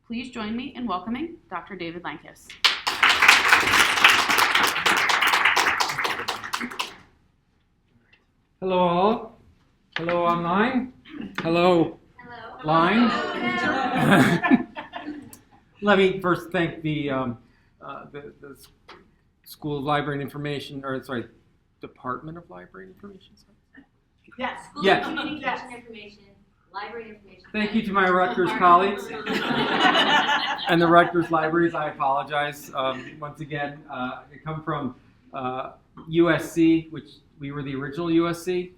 Please join me in welcoming Dr. David Lankes. Hello all. Hello online. Hello. Hello. Line. Hello. Let me first thank the School of Library and Information, or sorry, Department of Library and Information. Yes. School Yes. of Communication Information, Library Information. Thank you to my Rutgers colleagues and the Rutgers libraries. I apologize once again. I come from USC, which we were the original USC,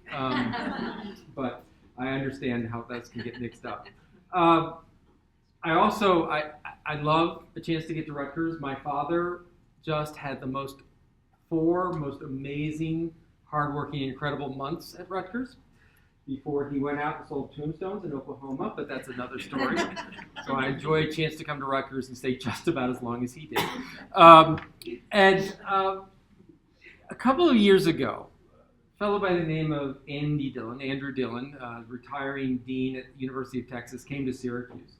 but I understand how those can get mixed up. I love a chance to get to Rutgers. My father just had the most amazing, hardworking, incredible months at Rutgers before he went out and sold tombstones in Oklahoma, but that's another story. So I enjoy a chance to come to Rutgers and stay just about as long as he did. A couple of years ago, a fellow by the name of Andrew Dillon, retiring dean at the University of Texas, came to Syracuse.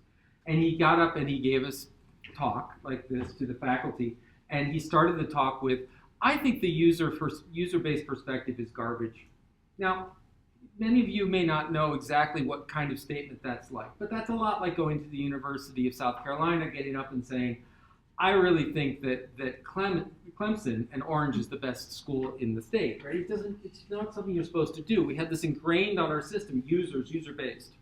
And he got up and he gave us a talk like this to the faculty. And he started the talk with, I think the user-based perspective is garbage. Now, many of you may not know exactly what kind of statement that's like, but that's a lot like going to the University of South Carolina, getting up and saying, I really think that Clemson and Orange is the best school in the state, right? It's not something you're supposed to do. We had this ingrained on our system, user-based.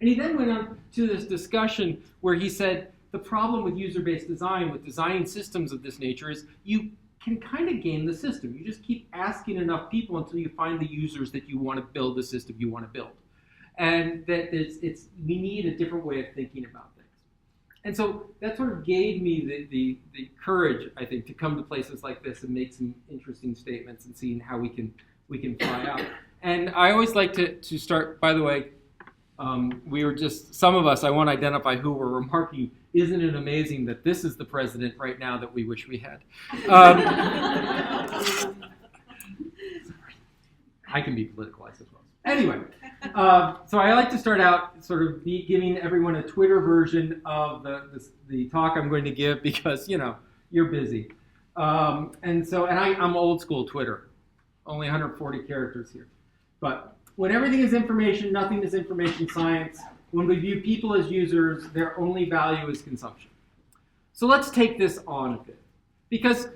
And he then went on to this discussion where he said, the problem with user-based design, with designing systems of this nature, is you can kind of game the system. You just keep asking enough people until you find the users that you want to build the system you want to build. And that we need a different way of thinking about things. And so that sort of gave me the courage, I think, to come to places like this and make some interesting statements and seeing how we can fly out. And I always like to start, by the way, we were just, some of us, I won't identify who, were remarking, isn't it amazing that this is the president right now that we wish we had? I can be political, I suppose. Anyway, so I like to start out sort of giving everyone a Twitter version of the talk I'm going to give because, you know, you're busy. I'm old school Twitter, only 140 characters here. But when everything is information, nothing is information science. When we view people as users, their only value is consumption. So let's take this on a bit. Because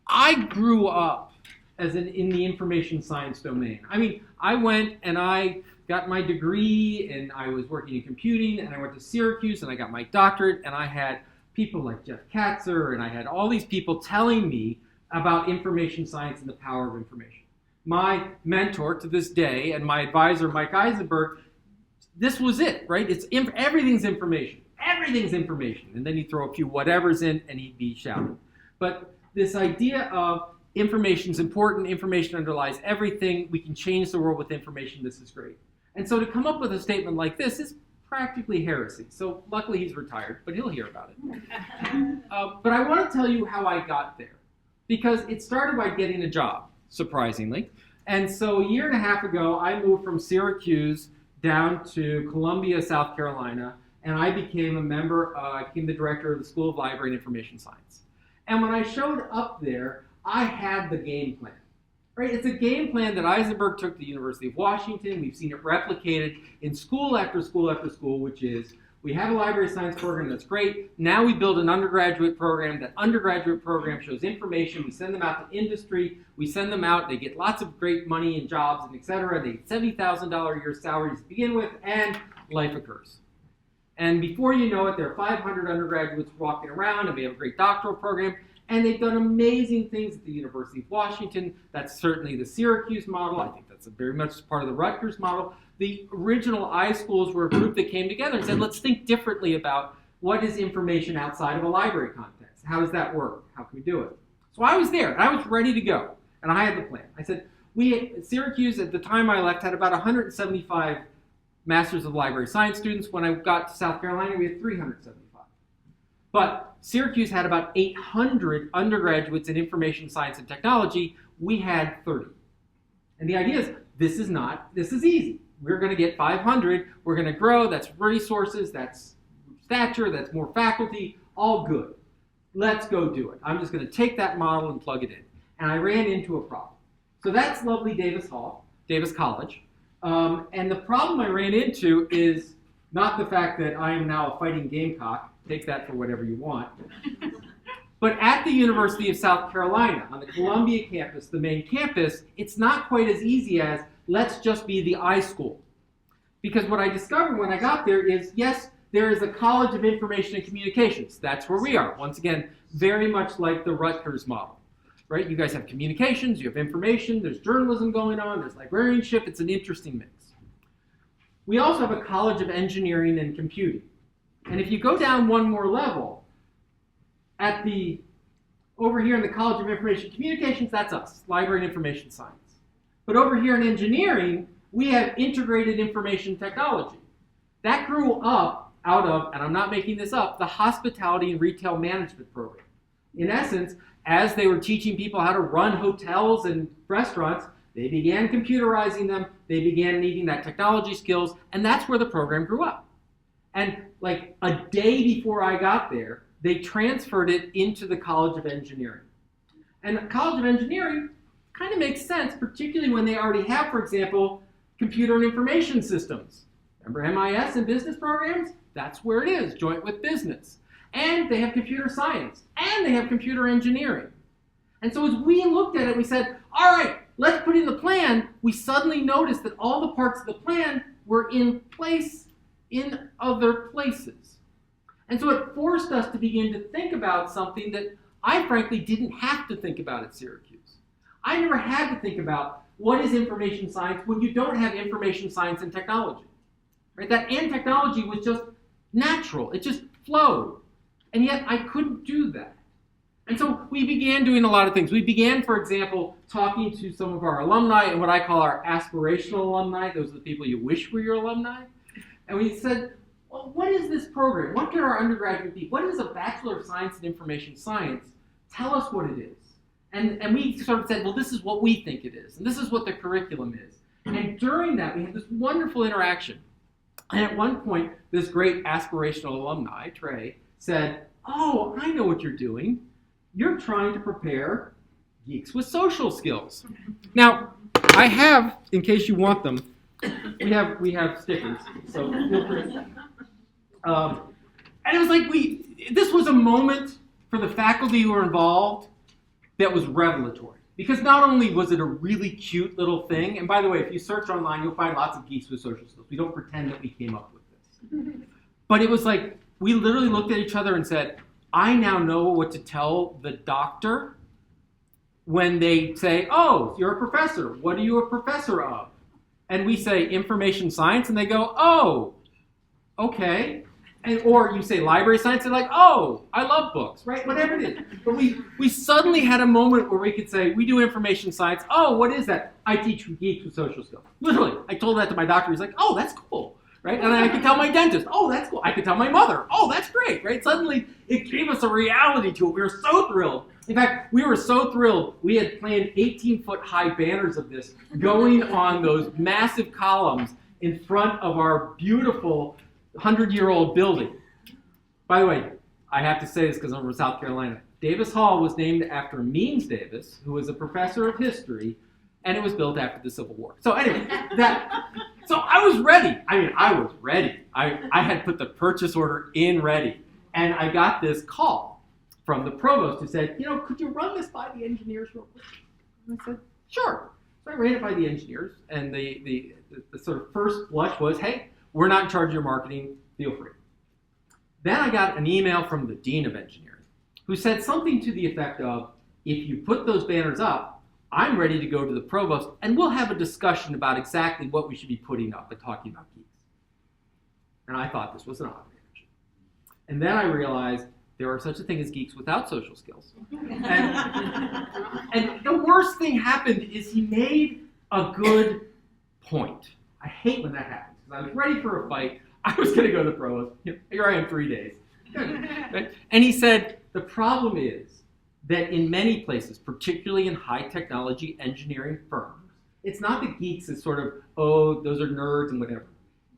I grew up in the information science domain. I mean, I went and I got my degree and I was working in computing and I went to Syracuse and I got my doctorate and I had people like Jeff Katzer and I had all these people telling me about information science and the power of information. My mentor to this day and my advisor, Mike Eisenberg, this was it, right? Everything's information. Everything's information. And then you throw a few whatevers in and he'd be shouting. But this idea of information's important, information underlies everything, we can change the world with information, this is great. And so to come up with a statement like this is practically heresy. So luckily he's retired, but he'll hear about it. But I want to tell you how I got there. Because it started by getting a job, surprisingly. And so a year and a half ago, I moved from Syracuse down to Columbia, South Carolina, and I became I became the director of the School of Library and Information Science. And when I showed up there, I had the game plan, right? It's a game plan that Eisenberg took to the University of Washington. We've seen it replicated in school after school after school, which is, we have a library science program that's great. Now we build an undergraduate program. That undergraduate program shows information. We send them out to industry. We send them out. They get lots of great money and jobs and et cetera. They get $70,000 a year salaries to begin with, and life occurs. And before you know it, there are 500 undergraduates walking around, and we have a great doctoral program. And they've done amazing things at the University of Washington. That's certainly the Syracuse model. I think that's very much part of the Rutgers model. The original iSchools were a group that came together and said, let's think differently about what is information outside of a library context. How does that work? How can we do it? So I was there, and I was ready to go, and I had the plan. I said, Syracuse, at the time I left, had about 175 Masters of Library Science students. When I got to South Carolina, we had 375. But Syracuse had about 800 undergraduates in information science and technology. We had 30. And the idea is, this is easy. We're going to get 500. We're going to grow. That's resources. That's stature, that's more faculty, all good. Let's go do it. I'm just going to take that model and plug it in. And I ran into a problem. So that's lovely Davis College. And the problem I ran into is not the fact that I am now a fighting gamecock, take that for whatever you want, but at the University of South Carolina, on the Columbia campus, the main campus, it's not quite as easy as, let's just be the iSchool. Because what I discovered when I got there is, yes, there is a College of Information and Communications. That's where we are. Once again, very much like the Rutgers model. Right? You guys have communications, you have information, there's journalism going on, there's librarianship. It's an interesting mix. We also have a College of Engineering and Computing. And if you go down one more level, over here in the College of Information and Communications, that's us, Library and Information Science. But over here in engineering, we have Integrated Information Technology. That grew up out of, and I'm not making this up, the Hospitality and Retail Management program. In essence, as they were teaching people how to run hotels and restaurants, they began computerizing them, they began needing that technology skills, and that's where the program grew up. And like a day before I got there, they transferred it into the College of Engineering. And the College of Engineering kind of makes sense, particularly when they already have, for example, computer and information systems. Remember MIS and business programs? That's where it is, joint with business. And they have computer science, and they have computer engineering. And so as we looked at it, we said, all right, let's put in the plan. We suddenly noticed that all the parts of the plan were in place in other places. And so it forced us to begin to think about something that I frankly didn't have to think about at Syracuse. I never had to think about what is information science when you don't have information science and technology. Right? That and technology was just natural. It just flowed. And yet I couldn't do that. And so we began doing a lot of things. We began, for example, talking to some of our alumni and what I call our aspirational alumni. Those are the people you wish were your alumni. And we said, well, what is this program? What can our undergraduate be? What is a Bachelor of Science in Information Science? Tell us what it is. And we sort of said, well, this is what we think it is. And this is what the curriculum is. And during that, we had this wonderful interaction. And at one point, this great aspirational alumni, Trey, said, oh, I know what you're doing. You're trying to prepare geeks with social skills. Now, I have, in case you want them, we have stickers. So feel free. And it was like this was a moment for the faculty who were involved that was revelatory. Because not only was it a really cute little thing, and by the way, if you search online, you'll find lots of geeks with social skills. We don't pretend that we came up with this. But it was like, we literally looked at each other and said, I now know what to tell the doctor when they say, oh, you're a professor. What are you a professor of? And we say information science, and they go, oh, okay. Or you say library science, and they're like, oh, I love books, right? Whatever it is. But we suddenly had a moment where we could say, we do information science. Oh, what is that? I teach geeks with social skills. Literally, I told that to my doctor. He's like, oh, that's cool. Right? And I could tell my dentist, oh, that's cool. I could tell my mother, oh, that's great, right? Suddenly, it gave us a reality to it. We were so thrilled. In fact, we were so thrilled, we had planned 18-foot high banners of this going on those massive columns in front of our beautiful 100-year-old building. By the way, I have to say this because I'm from South Carolina. Davis Hall was named after Means Davis, who was a professor of history, and it was built after the Civil War. So anyway, so I was ready. I was ready. I had put the purchase order in ready. And I got this call from the provost who said, could you run this by the engineers real quick? And I said, sure. So I ran it by the engineers, and the sort of first blush was, hey, we're not in charge of your marketing, feel free. Then I got an email from the dean of engineering who said something to the effect of, if you put those banners up, I'm ready to go to the provost, and we'll have a discussion about exactly what we should be putting up and talking about geeks. And I thought this was an odd reaction. And then I realized there are such a thing as geeks without social skills. And the worst thing happened is he made a good point. I hate when that happens, because I was ready for a fight. I was going to go to the provost. Here I am 3 days. Right? And he said, the problem is that in many places, particularly in high technology engineering firms, it's not the geeks as sort of, oh, those are nerds and whatever.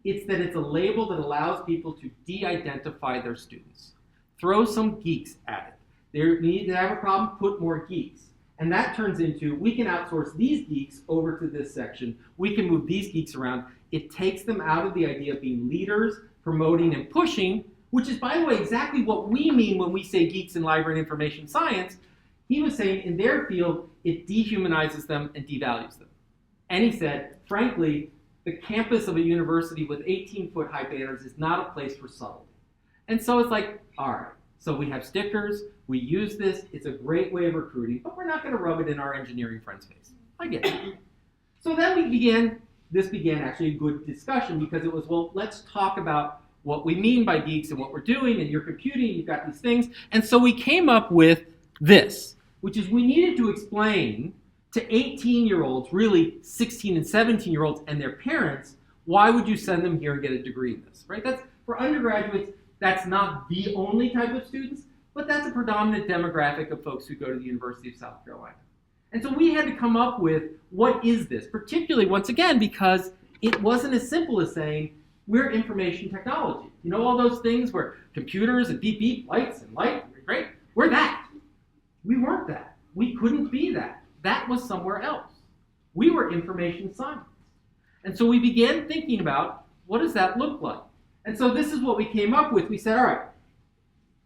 It's that it's a label that allows people to de-identify their students. Throw some geeks at it. They need to have a problem, put more geeks. And that turns into, we can outsource these geeks over to this section. We can move these geeks around. It takes them out of the idea of being leaders, promoting and pushing, which is, by the way, exactly what we mean when we say geeks in library and information science. He was saying in their field, it dehumanizes them and devalues them. And he said, frankly, the campus of a university with 18-foot high banners is not a place for subtlety. And so it's like, all right, so we have stickers, we use this, it's a great way of recruiting, but we're not going to rub it in our engineering friends' face. I get it. So then this began actually a good discussion because it was, well, let's talk about what we mean by geeks and what we're doing, and you're computing, you've got these things. And so we came up with this, which is we needed to explain to 18-year-olds, really 16 and 17-year-olds and their parents, why would you send them here and get a degree in this, right? That's, for undergraduates, that's not the only type of students, but that's a predominant demographic of folks who go to the University of South Carolina. And so we had to come up with, what is this? Particularly, once again, because it wasn't as simple as saying, we're information technology. You know all those things where computers and beep beep, lights and light, great? We're that. We weren't that. We couldn't be that. That was somewhere else. We were information science. And so we began thinking about, what does that look like? And so this is what we came up with. We said, all right,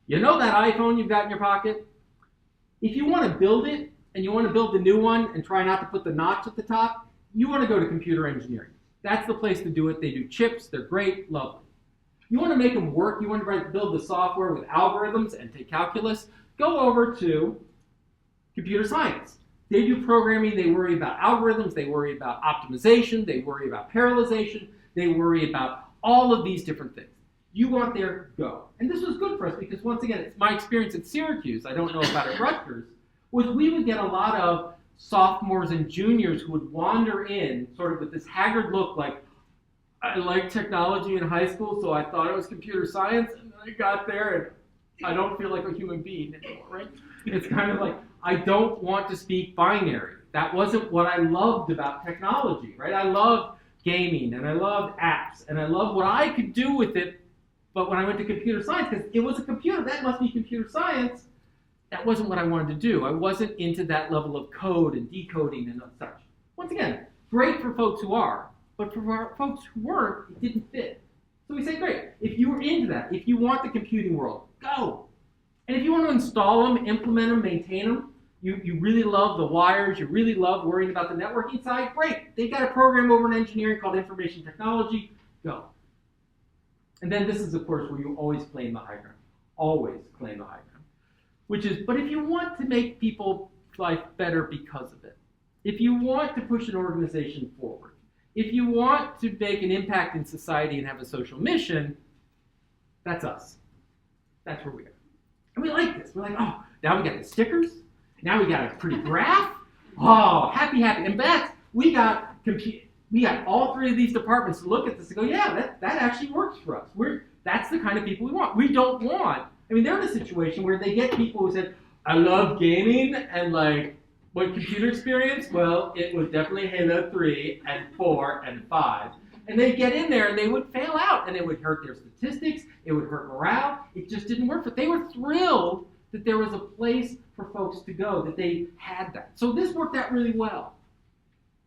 you know that iPhone you've got in your pocket? If you want to build it, and you want to build the new one and try not to put the notch at the top, you want to go to computer engineering. That's the place to do it. They do chips. They're great, lovely. You want to make them work, you want to build the software with algorithms and take calculus, go over to computer science. They do programming. They worry about algorithms. They worry about optimization. They worry about parallelization. They worry about all of these different things. You want there, go. And this was good for us because, once again, it's my experience at Syracuse. I don't know about at Rutgers. Was we would get a lot of sophomores and juniors who would wander in sort of with this haggard look like, I liked technology in high school, so I thought it was computer science, and I got there and I don't feel like a human being anymore, right? It's kind of like, I don't want to speak binary. That wasn't what I loved about technology, right? I loved gaming and I loved apps and I loved what I could do with it, but when I went to computer science, because it was a computer, that must be computer science, that wasn't what I wanted to do. I wasn't into that level of code and decoding and such. Once again, great for folks who are, but for folks who weren't, it didn't fit. So we say, great, if you were into that, if you want the computing world, go. And if you want to install them, implement them, maintain them, you really love the wires, you really love worrying about the networking side, great. They've got a program over in engineering called information technology, go. And then this is, of course, where you always claim the high ground. Always claim the high ground. Which is, but if you want to make people's life better because of it, if you want to push an organization forward, if you want to make an impact in society and have a social mission, that's us. That's where we are. And we like this. We're like, oh, now we got the stickers. Now we got a pretty graph. Oh, happy. And we got all three of these departments to look at this and go, yeah, that actually works for us. That's the kind of people we want. We don't want, they're in a situation where they get people who said, I love gaming and like, what computer experience? Well, it was definitely Halo 3 and 4 and 5. And they'd get in there and they would fail out and it would hurt their statistics, it would hurt morale, it just didn't work. But they were thrilled that there was a place for folks to go, that they had that. So this worked out really well.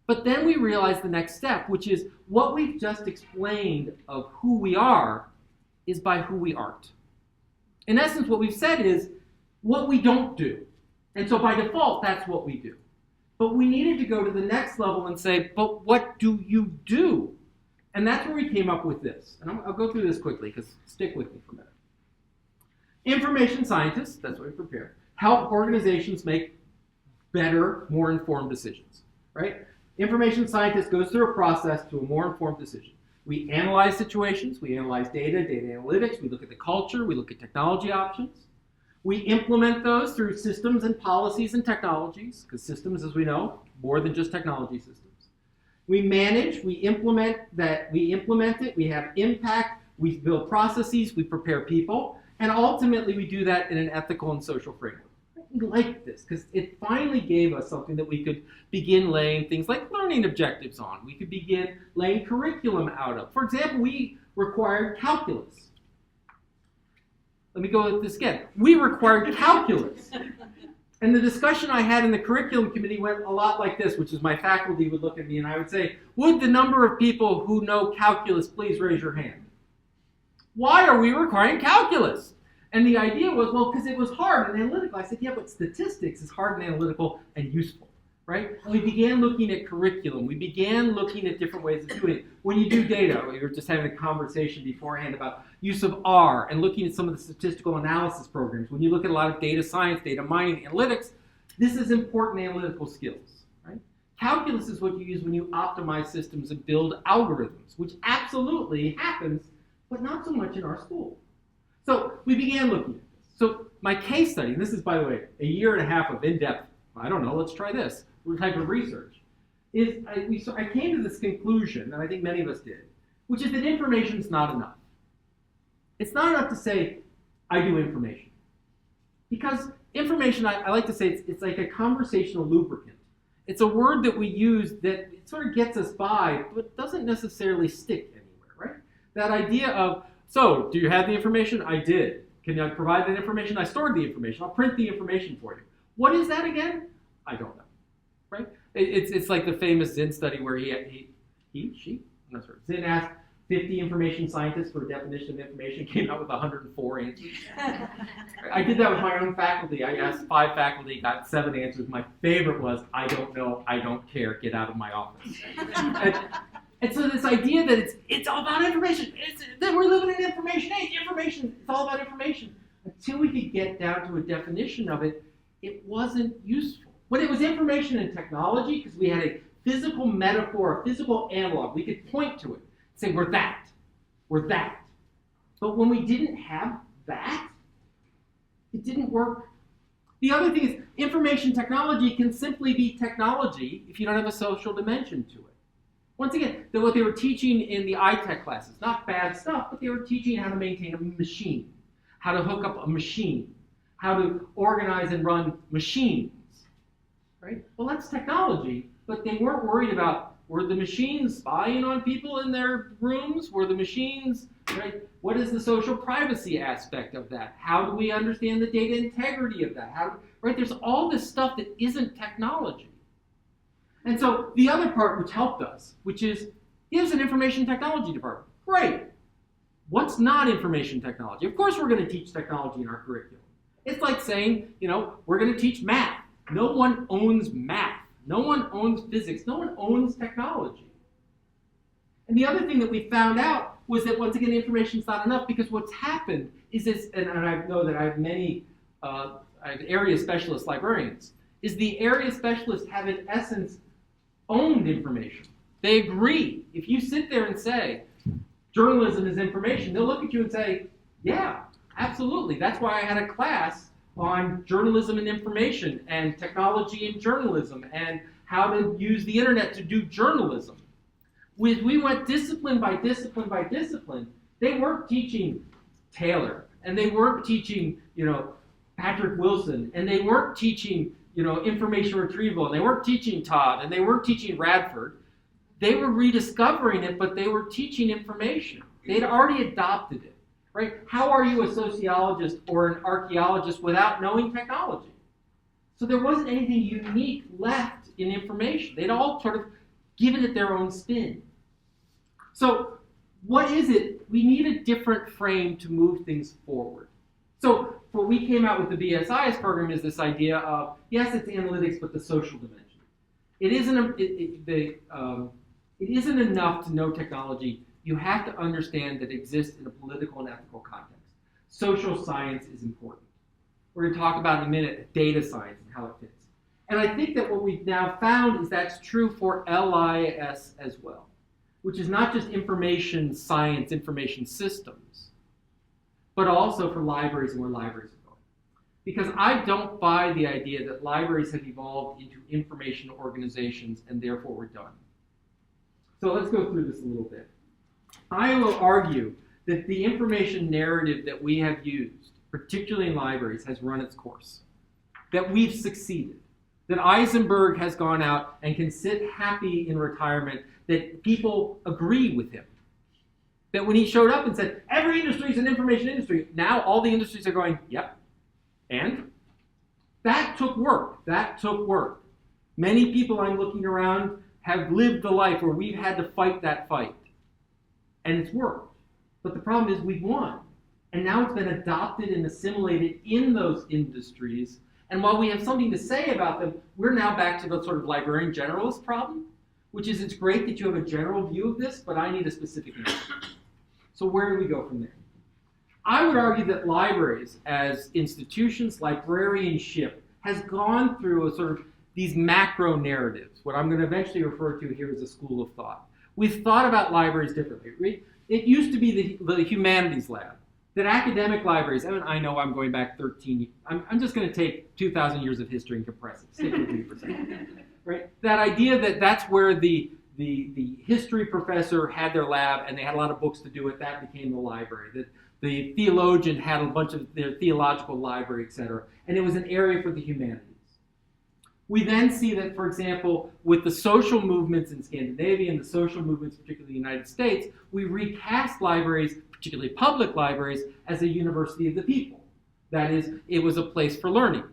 But then we realized the next step, which is what we've just explained of who we are is by who we aren't. In essence, what we've said is what we don't do. And so by default, that's what we do. But we needed to go to the next level and say, but what do you do? And that's where we came up with this. And I'll go through this quickly, because stick with me for a minute. Information scientists, that's what we prepared, help organizations make better, more informed decisions, right? Information scientist goes through a process to a more informed decision. We analyze situations, we analyze data analytics, we look at the culture, we look at technology options. We implement those through systems and policies and technologies, because systems, as we know, more than just technology systems. We manage, we implement it, we have impact, we build processes, we prepare people, and ultimately we do that in an ethical and social framework. We liked this because it finally gave us something that we could begin laying things like learning objectives on. We could begin laying curriculum out of. For example, we required calculus. Let me go with this again. We required calculus. And the discussion I had in the curriculum committee went a lot like this, which is my faculty would look at me and I would say, would the number of people who know calculus please raise your hand? Why are we requiring calculus? And the idea was, well, because it was hard and analytical. I said, yeah, but statistics is hard and analytical and useful, right? And we began looking at curriculum. We began looking at different ways of doing it. When you do data, we were just having a conversation beforehand about use of R and looking at some of the statistical analysis programs. When you look at a lot of data science, data mining, analytics, this is important analytical skills, right? Calculus is what you use when you optimize systems and build algorithms, which absolutely happens, but not so much in our school. So we began looking at this. So my case study, and this is, by the way, a year and a half of in-depth, I don't know, let's try this, type of research, is I came to this conclusion, and I think many of us did, which is that information is not enough. It's not enough to say, I do information. Because information, I like to say, it's like a conversational lubricant. It's a word that we use that sort of gets us by, but doesn't necessarily stick anywhere, right? That idea of, so, do you have the information? I did. Can I provide that information? I stored the information. I'll print the information for you. What is that again? I don't know, right? It's like the famous Zinn study where she, I'm not sure. Zinn asked 50 information scientists for a definition of information, came out with 104 answers. I did that with my own faculty. I asked 5 faculty, got 7 answers. My favorite was, I don't know, I don't care, get out of my office. And so this idea that it's all about information, that we're living in information age, information, it's all about information. Until we could get down to a definition of it, it wasn't useful. When it was information and technology, because we had a physical metaphor, a physical analog, we could point to it, say, we're that. But when we didn't have that, it didn't work. The other thing is, information technology can simply be technology if you don't have a social dimension to it. Once again, what they were teaching in the iTech classes, not bad stuff, but they were teaching how to maintain a machine, how to hook up a machine, how to organize and run machines, right? Well, that's technology, but they weren't worried about, were the machines spying on people in their rooms? Were the machines, right? What is the social privacy aspect of that? How do we understand the data integrity of that? Right? There's all this stuff that isn't technology. And so the other part which helped us, which is, here's an information technology department. Great. What's not information technology? Of course we're going to teach technology in our curriculum. It's like saying, we're going to teach math. No one owns math. No one owns physics. No one owns technology. And the other thing that we found out was that, once again, information is not enough, because what's happened is this, and I know that I have many I have area specialist librarians, is the area specialists have, in essence, owned information. They agree. If you sit there and say, journalism is information, they'll look at you and say, yeah, absolutely. That's why I had a class on journalism and information and technology and journalism and how to use the internet to do journalism. We went discipline by discipline by discipline. They weren't teaching Taylor, and they weren't teaching, Patrick Wilson, and they weren't teaching, information retrieval, and they weren't teaching Todd, and they weren't teaching Radford. They were rediscovering it, but they were teaching information. They'd already adopted it, right? How are you a sociologist or an archaeologist without knowing technology? So there wasn't anything unique left in information. They'd all sort of given it their own spin. So what is it? We need a different frame to move things forward. So what we came out with the BSIS program is this idea of, yes, it's analytics, but the social dimension. It isn't enough to know technology. You have to understand that it exists in a political and ethical context. Social science is important. We're going to talk about in a minute data science and how it fits. And I think that what we've now found is that's true for LIS as well, which is not just information science, information systems, but also for libraries and where libraries are going. Because I don't buy the idea that libraries have evolved into information organizations and therefore we're done. So let's go through this a little bit. I will argue that the information narrative that we have used, particularly in libraries, has run its course. that we've succeeded, that Eisenberg has gone out and can sit happy in retirement, that people agree with him. That when he showed up and said, every industry is an information industry, now all the industries are going, yep. And that took work. That took work. Many people I'm looking around have lived the life where we've had to fight that fight. And it's worked. But the problem is we've won. And now it's been adopted and assimilated in those industries. And while we have something to say about them, we're now back to the sort of librarian generalist problem, which is it's great that you have a general view of this, but I need a specific answer. So where do we go from there? I would argue that libraries as institutions, librarianship, has gone through a sort of these macro narratives, what I'm going to eventually refer to here as a school of thought. We've thought about libraries differently. It used to be the humanities lab, that academic libraries, I know I'm going back 13 years, I'm just going to take 2,000 years of history and compress it. Stick with me for a second. Right? That idea that that's where the history professor had their lab and they had a lot of books to do with, that became the library. That the theologian had a bunch of their theological library, etc. And it was an area for the humanities. We then see that, for example, with the social movements in Scandinavia and the social movements, particularly in the United States, we recast libraries, particularly public libraries, as a university of the people. That is, it was a place for learning.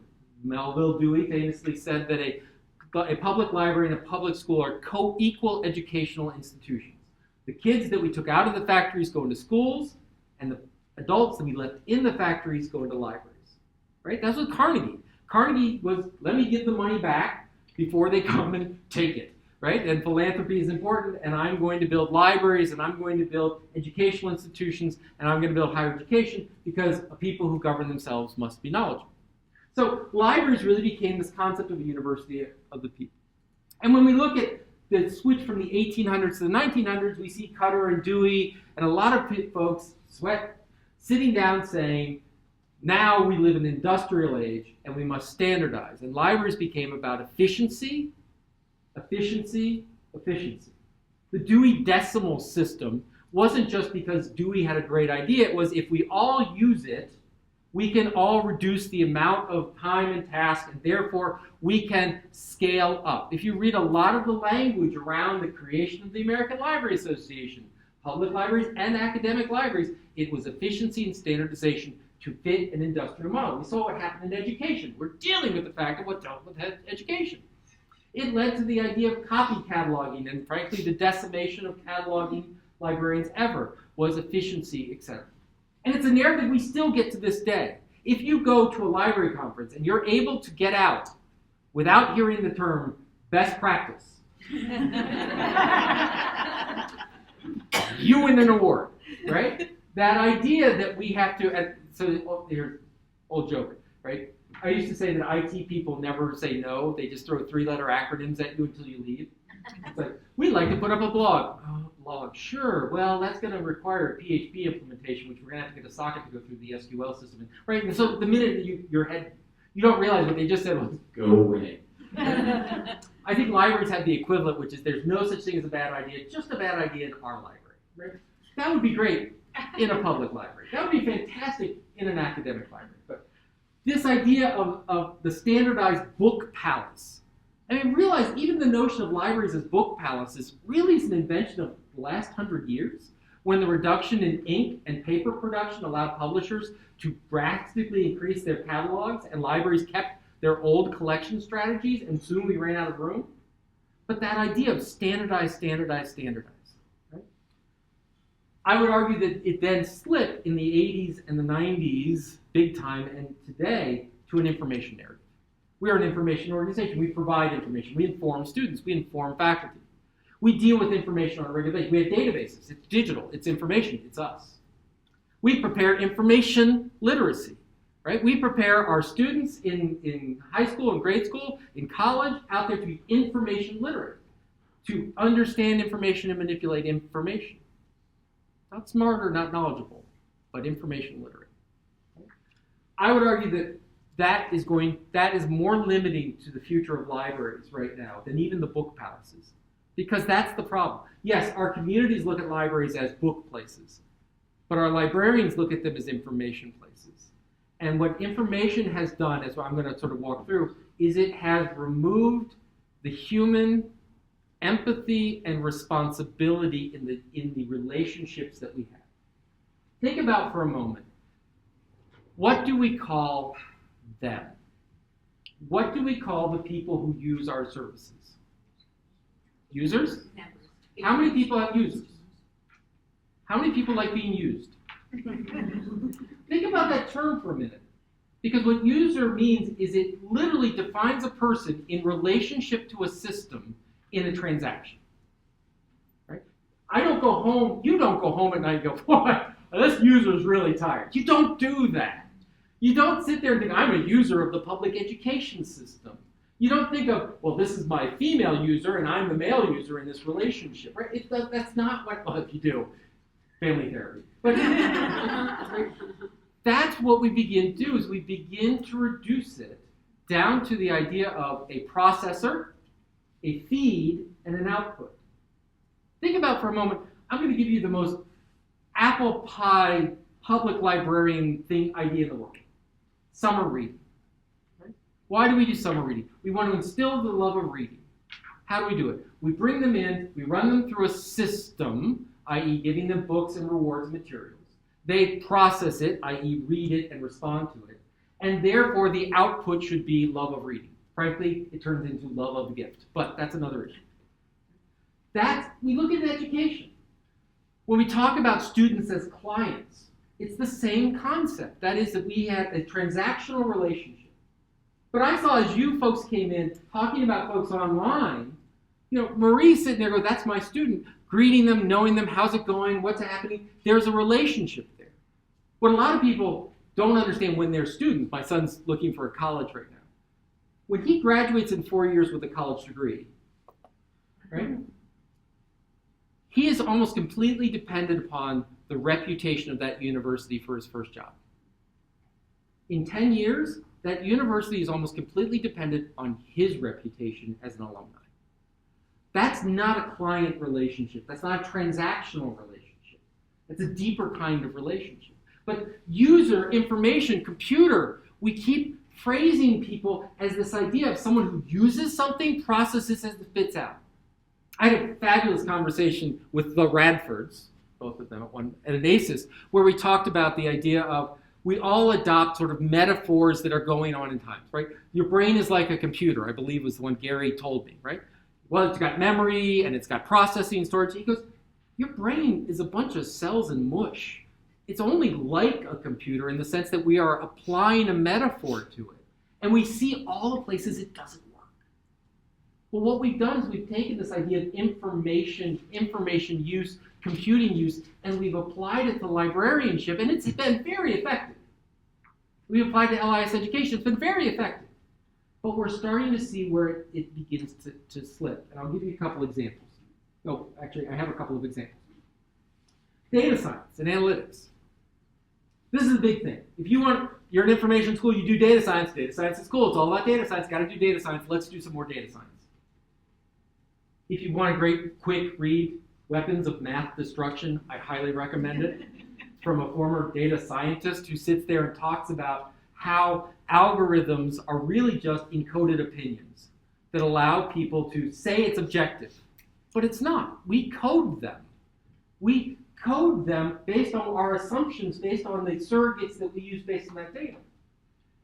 Melville Dewey famously said that a public library and a public school are co-equal educational institutions. The kids that we took out of the factories go into schools, and the adults that we left in the factories go into libraries. Right? That's what Carnegie. Carnegie was, let me give the money back before they come and take it. Right? And philanthropy is important, and I'm going to build libraries, and I'm going to build educational institutions, and I'm going to build higher education because people who govern themselves must be knowledgeable. So libraries really became this concept of a university of the people. And when we look at the switch from the 1800s to the 1900s, we see Cutter and Dewey and a lot of folks sitting down saying, now we live in an industrial age and we must standardize. And libraries became about efficiency, efficiency, efficiency. The Dewey Decimal System wasn't just because Dewey had a great idea. It was if we all use it, we can all reduce the amount of time and task, and therefore we can scale up. If you read a lot of the language around the creation of the American Library Association, public libraries and academic libraries, it was efficiency and standardization to fit an industrial model. We saw what happened in education. We're dealing with the fact of what dealt with education. It led to the idea of copy cataloging, and frankly, the decimation of cataloging librarians ever was efficiency, etc. And it's a narrative we still get to this day. If you go to a library conference and you're able to get out without hearing the term best practice, you win an award, right? That idea that we have to, so here's old joke, right? I used to say that IT people never say no. They just throw 3-letter acronyms at you until you leave. It's like, we'd like to put up a blog. Oh, blog, sure. Well, that's going to require a PHP implementation, which we're going to have to get a socket to go through the SQL system. Right? And so the minute you don't realize what they just said was, go away. I think libraries have the equivalent, which is there's no such thing as a bad idea, just a bad idea in our library. Right? That would be great in a public library. That would be fantastic in an academic library. But this idea of the standardized book palace, I mean, realize even the notion of libraries as book palaces really is an invention of the last 100 years, when the reduction in ink and paper production allowed publishers to drastically increase their catalogs, and libraries kept their old collection strategies, and soon we ran out of room. But that idea of standardize, standardize, standardize. Right? I would argue that it then slipped in the 80s and the 90s, big time, and today to an information narrative. We are an information organization. We provide information. We inform students. We inform faculty. We deal with information on a regular basis. We have databases. It's digital. It's information. It's us. We prepare information literacy, right? We prepare our students in high school and grade school, in college, out there to be information literate, to understand information and manipulate information. Not smart or not knowledgeable, but information literate. I would argue that that is more limiting to the future of libraries right now than even the book palaces, because that's the problem. Yes, our communities look at libraries as book places, but our librarians look at them as information places. And what information has done, as I'm going to sort of walk through, is it has removed the human empathy and responsibility in the relationships that we have. Think about for a moment, what do we call them? What do we call the people who use our services? Users? How many people have users? How many people like being used? Think about that term for a minute. Because what user means is it literally defines a person in relationship to a system in a transaction. Right? I don't go home, you don't go home at night and go, boy, this user's really tired. You don't do that. You don't sit there and think, I'm a user of the public education system. You don't think of, well, this is my female user and I'm the male user in this relationship. Right? That's not what, well, if you do, family therapy. But that's what we begin to do, is we begin to reduce it down to the idea of a processor, a feed, and an output. Think about for a moment, I'm going to give you the most apple pie public librarian idea in the world. Summer reading. Right? Why do we do summer reading? We want to instill the love of reading. How do we do it? We bring them in, we run them through a system, i.e. giving them books and rewards and materials. They process it, i.e. read it and respond to it. And therefore, the output should be love of reading. Frankly, it turns into love of the gift. But that's another issue. We look at education. When we talk about students as clients, it's the same concept. That is that we have a transactional relationship. But I saw as you folks came in talking about folks online, Marie sitting there going, that's my student, greeting them, knowing them, how's it going, what's happening. There's a relationship there. What a lot of people don't understand when they're students, my son's looking for a college right now. When he graduates in 4 years with a college degree, right, he is almost completely dependent upon the reputation of that university for his first job. In 10 years, that university is almost completely dependent on his reputation as an alumni. That's not a client relationship. That's not a transactional relationship. It's a deeper kind of relationship. But user, information, computer, we keep phrasing people as this idea of someone who uses something, processes it, and spits out. I had a fabulous conversation with the Radfords, both of them at an ACES, where we talked about the idea of we all adopt sort of metaphors that are going on in times, right? Your brain is like a computer, I believe was the one Gary told me, right? Well, it's got memory and it's got processing and storage. He goes, your brain is a bunch of cells and mush. It's only like a computer in the sense that we are applying a metaphor to it. And we see all the places it doesn't work. Well, what we've done is we've taken this idea of information use, computing use, and we've applied it to librarianship, and it's been very effective. We applied to LIS education, it's been very effective. But we're starting to see where it begins to slip. And I'll give you a couple examples. Oh, actually, I have a couple of examples. Data science and analytics. This is a big thing. If you're an information school, you do data science is cool. It's all about data science. Got to do data science. Let's do some more data science. If you want a great, quick read, Weapons of Math Destruction, I highly recommend it. From a former data scientist who sits there and talks about how algorithms are really just encoded opinions that allow people to say it's objective. But it's not. We code them. We code them based on our assumptions, based on the surrogates that we use based on that data.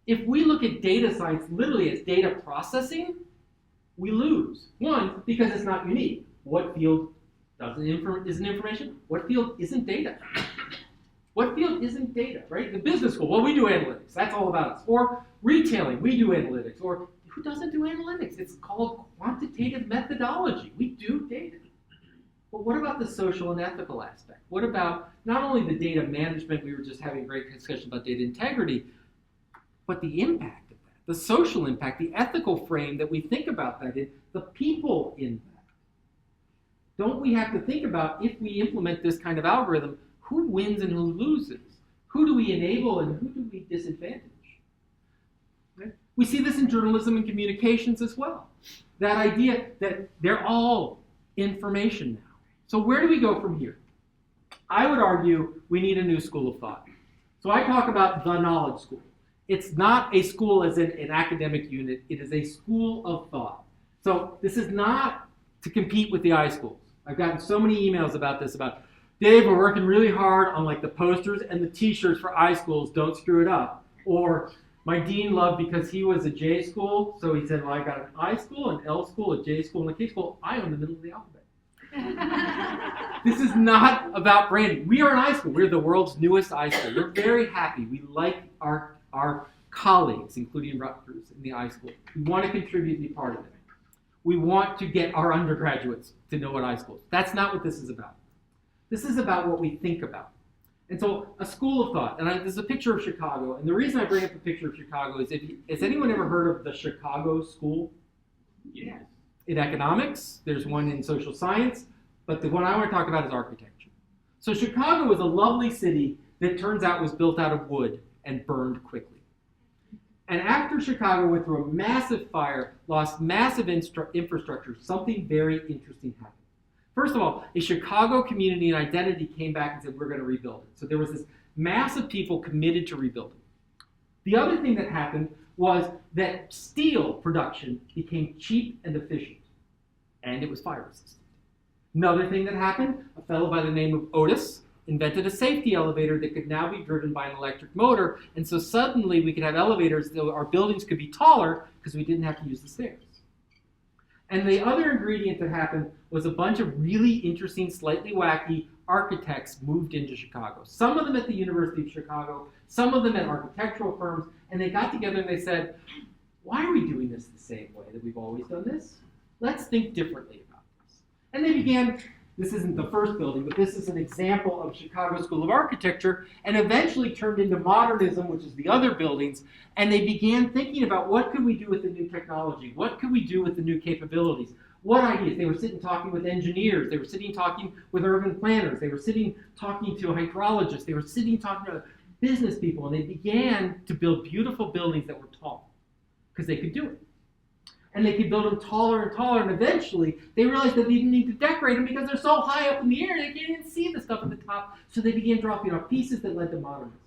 If we look at data science literally as data processing, we lose. One, because it's not unique. What field isn't information? What field isn't data? What field isn't data, right? The business school, well, we do analytics. That's all about us. Or retailing, we do analytics. Or who doesn't do analytics? It's called quantitative methodology. We do data. But what about the social and ethical aspect? What about not only the data management, we were just having a great discussion about data integrity, but the impact of that, the social impact, the ethical frame that we think about that in, the people impact. Don't we have to think about, if we implement this kind of algorithm, who wins and who loses? Who do we enable and who do we disadvantage? Right? We see this in journalism and communications as well. That idea that they're all information now. So where do we go from here? I would argue we need a new school of thought. So I talk about the knowledge school. It's not a school as in an academic unit. It is a school of thought. So this is not to compete with the iSchools. I've gotten so many emails about this, about, Dave, we're working really hard on like the posters and the t-shirts for iSchools, don't screw it up. Or my dean loved, because he was a J school, so he said, well, I got an I school, an L school, a J school, and a K school. I own the middle of the alphabet. This is not about branding. We are an iSchool. We're the world's newest iSchool. We're very happy. We like our colleagues, including Rutgers in the iSchool. We want to contribute and be part of it. We want to get our undergraduates to know what iSchool is. That's not what this is about. This is about what we think about. And so a school of thought, and there's a picture of Chicago, and the reason I bring up the picture of Chicago is, has anyone ever heard of the Chicago School? Yes. In economics, there's one in social science, but the one I want to talk about is architecture. So Chicago is a lovely city that turns out was built out of wood and burned quickly. And after Chicago went through a massive fire, lost massive infrastructure, something very interesting happened. First of all, a Chicago community and identity came back and said, we're going to rebuild it. So there was this mass of people committed to rebuilding. The other thing that happened was that steel production became cheap and efficient, and it was fire resistant. Another thing that happened, a fellow by the name of Otis invented a safety elevator that could now be driven by an electric motor, and so suddenly we could have elevators, though our buildings could be taller because we didn't have to use the stairs. And the other ingredient that happened was a bunch of really interesting, slightly wacky architects moved into Chicago. Some of them at the University of Chicago, some of them at architectural firms, and they got together and they said, why are we doing this the same way that we've always done this? Let's think differently about this. And they began, this isn't the first building, but this is an example of Chicago School of Architecture, and eventually turned into modernism, which is the other buildings, and they began thinking about what could we do with the new technology? What could we do with the new capabilities? What ideas? They were sitting talking with engineers. They were sitting talking with urban planners. They were sitting talking to hydrologists. They were sitting talking to business people, and they began to build beautiful buildings that were tall because they could do it. And they could build them taller and taller, and eventually they realized that they didn't need to decorate them because they're so high up in the air they can't even see the stuff at the top, so they began dropping off pieces that led to modernism.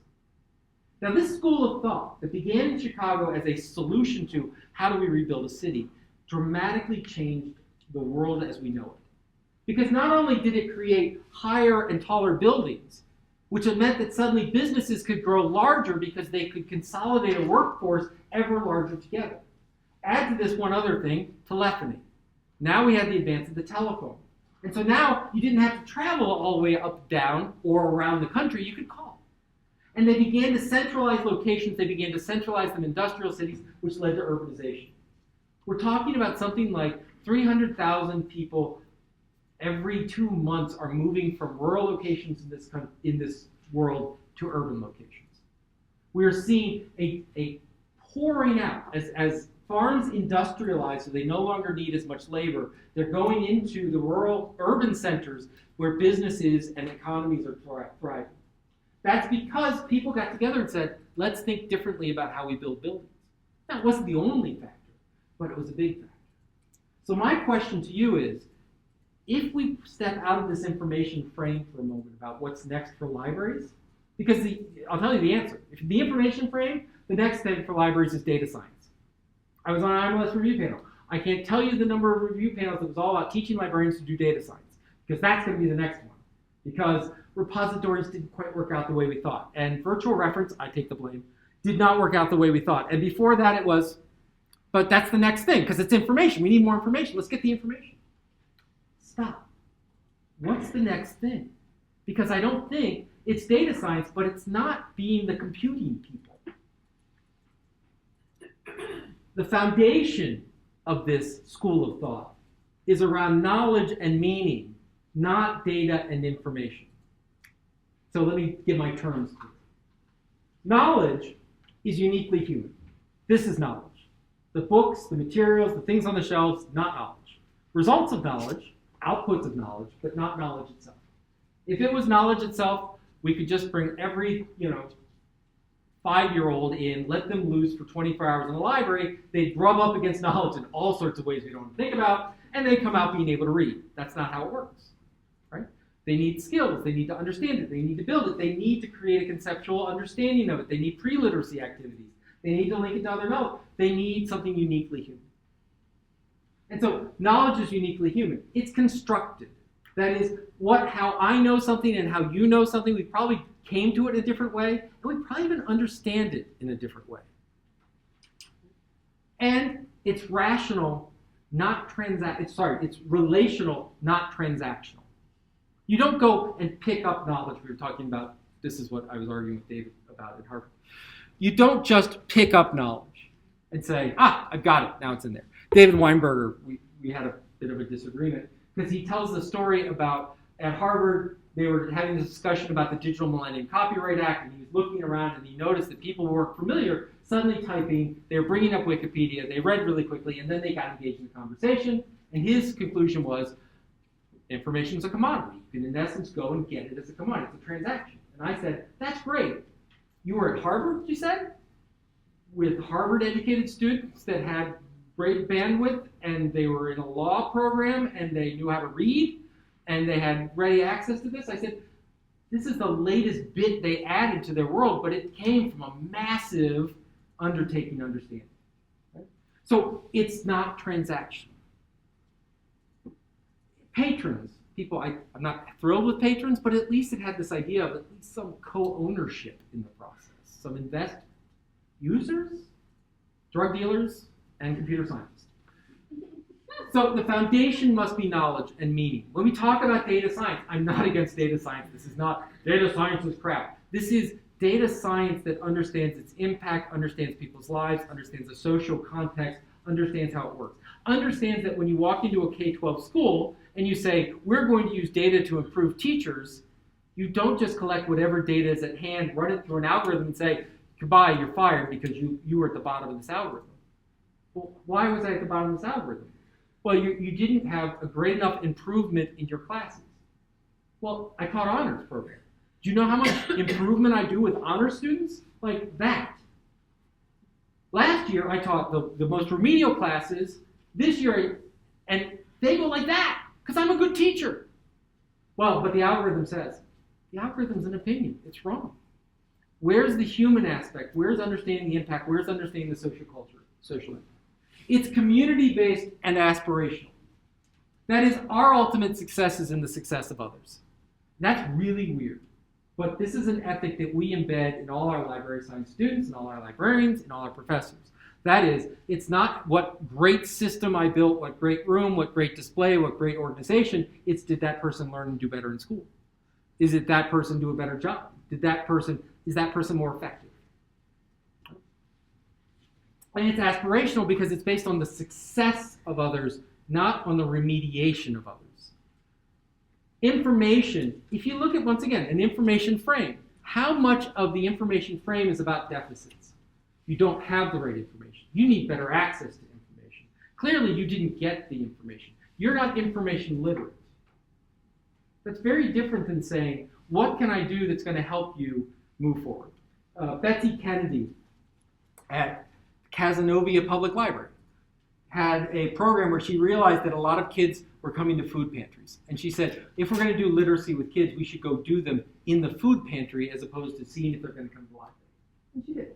Now this school of thought that began in Chicago as a solution to how do we rebuild a city dramatically changed the world as we know it. Because not only did it create higher and taller buildings, which meant that suddenly businesses could grow larger because they could consolidate a workforce ever larger together. Add to this one other thing, telephony. Now we had the advance of the telephone. And so now you didn't have to travel all the way up, down, or around the country. You could call. And they began to centralize locations. They began to centralize them in industrial cities, which led to urbanization. We're talking about something like 300,000 people every 2 months are moving from rural locations in this world to urban locations. We are seeing a pouring out as farms industrialize, so they no longer need as much labor. They're going into the rural urban centers where businesses and economies are thriving. That's because people got together and said, let's think differently about how we build buildings. That wasn't the only factor, but it was a big factor. So my question to you is, if we step out of this information frame for a moment about what's next for libraries, because I'll tell you the answer. If the information frame, the next thing for libraries is data science. I was on an IMLS review panel. I can't tell you the number of review panels that was all about teaching librarians to do data science, because that's going to be the next one. Because repositories didn't quite work out the way we thought. And virtual reference, I take the blame, did not work out the way we thought. And before that it was, but that's the next thing, because it's information. We need more information. Let's get the information. Stop. What's the next thing? Because I don't think it's data science, but it's not being the computing people. The foundation of this school of thought is around knowledge and meaning, not data and information. So let me give my terms to it. Knowledge is uniquely human. This is knowledge. The books, the materials, the things on the shelves, not knowledge. Results of knowledge, outputs of knowledge, but not knowledge itself. If it was knowledge itself, we could just bring every, 5-year-old in, let them loose for 24 hours in the library. They'd rub up against knowledge in all sorts of ways we don't think about, and they come out being able to read. That's not how it works, right? They need skills. They need to understand it. They need to build it. They need to create a conceptual understanding of it. They need pre-literacy activities. They need to link it to other knowledge. They need something uniquely human. And so knowledge is uniquely human. It's constructed. That is, how I know something and how you know something, we probably came to it in a different way, and we probably even understand it in a different way. And it's rational, it's relational, not transactional. You don't go and pick up knowledge. We were talking about, this is what I was arguing with David about at Harvard. You don't just pick up knowledge and say, I've got it, now it's in there. David Weinberger, we had a bit of a disagreement, because he tells the story about, at Harvard, they were having this discussion about the Digital Millennium Copyright Act, and he was looking around and he noticed that people who were familiar suddenly typing, they were bringing up Wikipedia, they read really quickly, and then they got engaged in the conversation, and his conclusion was, information is a commodity. You can, in essence, go and get it as a commodity. It's a transaction. And I said, that's great. You were at Harvard, you said? With Harvard-educated students that had great bandwidth, and they were in a law program, and they knew how to read, and they had ready access to this. I said, this is the latest bit they added to their world, but it came from a massive undertaking understanding. Right? So it's not transactional. Patrons, people, I'm not thrilled with patrons, but at least it had this idea of at least some co-ownership in the process, some investment. Users, drug dealers, and computer scientists. So the foundation must be knowledge and meaning. When we talk about data science, I'm not against data science. This is not data science is crap. This is data science that understands its impact, understands people's lives, understands the social context, understands how it works. Understands that when you walk into a K-12 school and you say, we're going to use data to improve teachers, you don't just collect whatever data is at hand, run it through an algorithm and say, goodbye, you're fired because you were at the bottom of this algorithm. Well, why was I at the bottom of this algorithm? Well, you didn't have a great enough improvement in your classes. Well, I taught honors program. Do you know how much improvement I do with honor students? Like that. Last year, I taught the most remedial classes. This year, and they go like that, because I'm a good teacher. Well, but the algorithm says, the algorithm's an opinion. It's wrong. Where's the human aspect? Where's understanding the impact? Where's understanding the social impact? It's community-based and aspirational. That is, our ultimate success is in the success of others. That's really weird. But this is an ethic that we embed in all our library science students, and all our librarians, and all our professors. That is, it's not what great system I built, what great room, what great display, what great organization. It's did that person learn and do better in school? Is it that person do a better job? Is that person more effective? And it's aspirational because it's based on the success of others, not on the remediation of others. Information, if you look at, once again, an information frame, how much of the information frame is about deficits? You don't have the right information. You need better access to information. Clearly, you didn't get the information. You're not information literate. That's very different than saying, what can I do that's going to help you move forward? Betsy Kennedy at Cazenovia Public Library had a program where she realized that a lot of kids were coming to food pantries. And she said, if we're going to do literacy with kids, we should go do them in the food pantry as opposed to seeing if they're going to come to the library. And she did.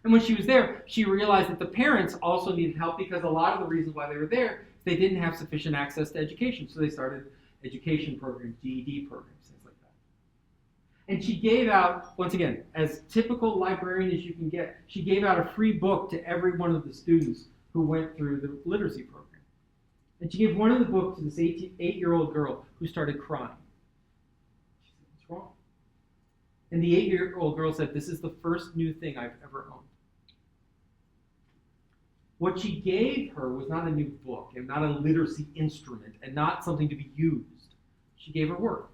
And when she was there, she realized that the parents also needed help because a lot of the reasons why they were there, they didn't have sufficient access to education. So they started education programs, GED programs, things like that. And she gave out, once again, as typical librarian as you can get, she gave out a free book to every one of the students who went through the literacy program. And she gave one of the books to this 8-year-old girl who started crying. She said, what's wrong? And the 8-year-old girl said, this is the first new thing I've ever owned. What she gave her was not a new book and not a literacy instrument and not something to be used. She gave her worth.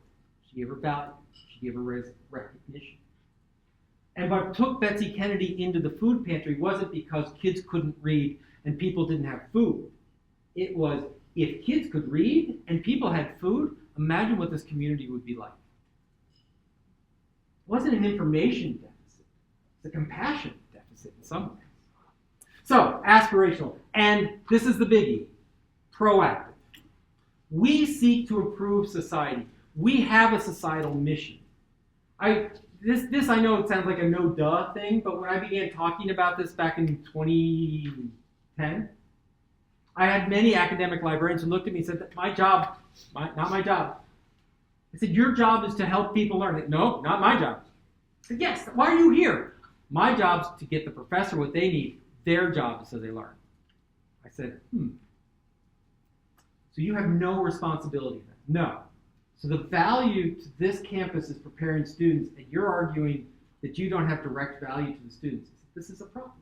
She gave her value. She gave her recognition. And what took Betsy Kennedy into the food pantry wasn't because kids couldn't read and people didn't have food. It was, if kids could read and people had food, imagine what this community would be like. It wasn't an information deficit. It's a compassion deficit in some ways. So, aspirational. And this is the biggie, proactive. We seek to improve society. We have a societal mission. this I know it sounds like a no-duh thing, but when I began talking about this back in 2010, I had many academic librarians who looked at me and said, my job, not my job. I said, your job is to help people learn. No, not my job. I said, yes, why are you here? My job's to get the professor what they need. Their job is so they learn. I said, So you have no responsibility then? No. So the value to this campus is preparing students, and you're arguing that you don't have direct value to the students. This is a problem.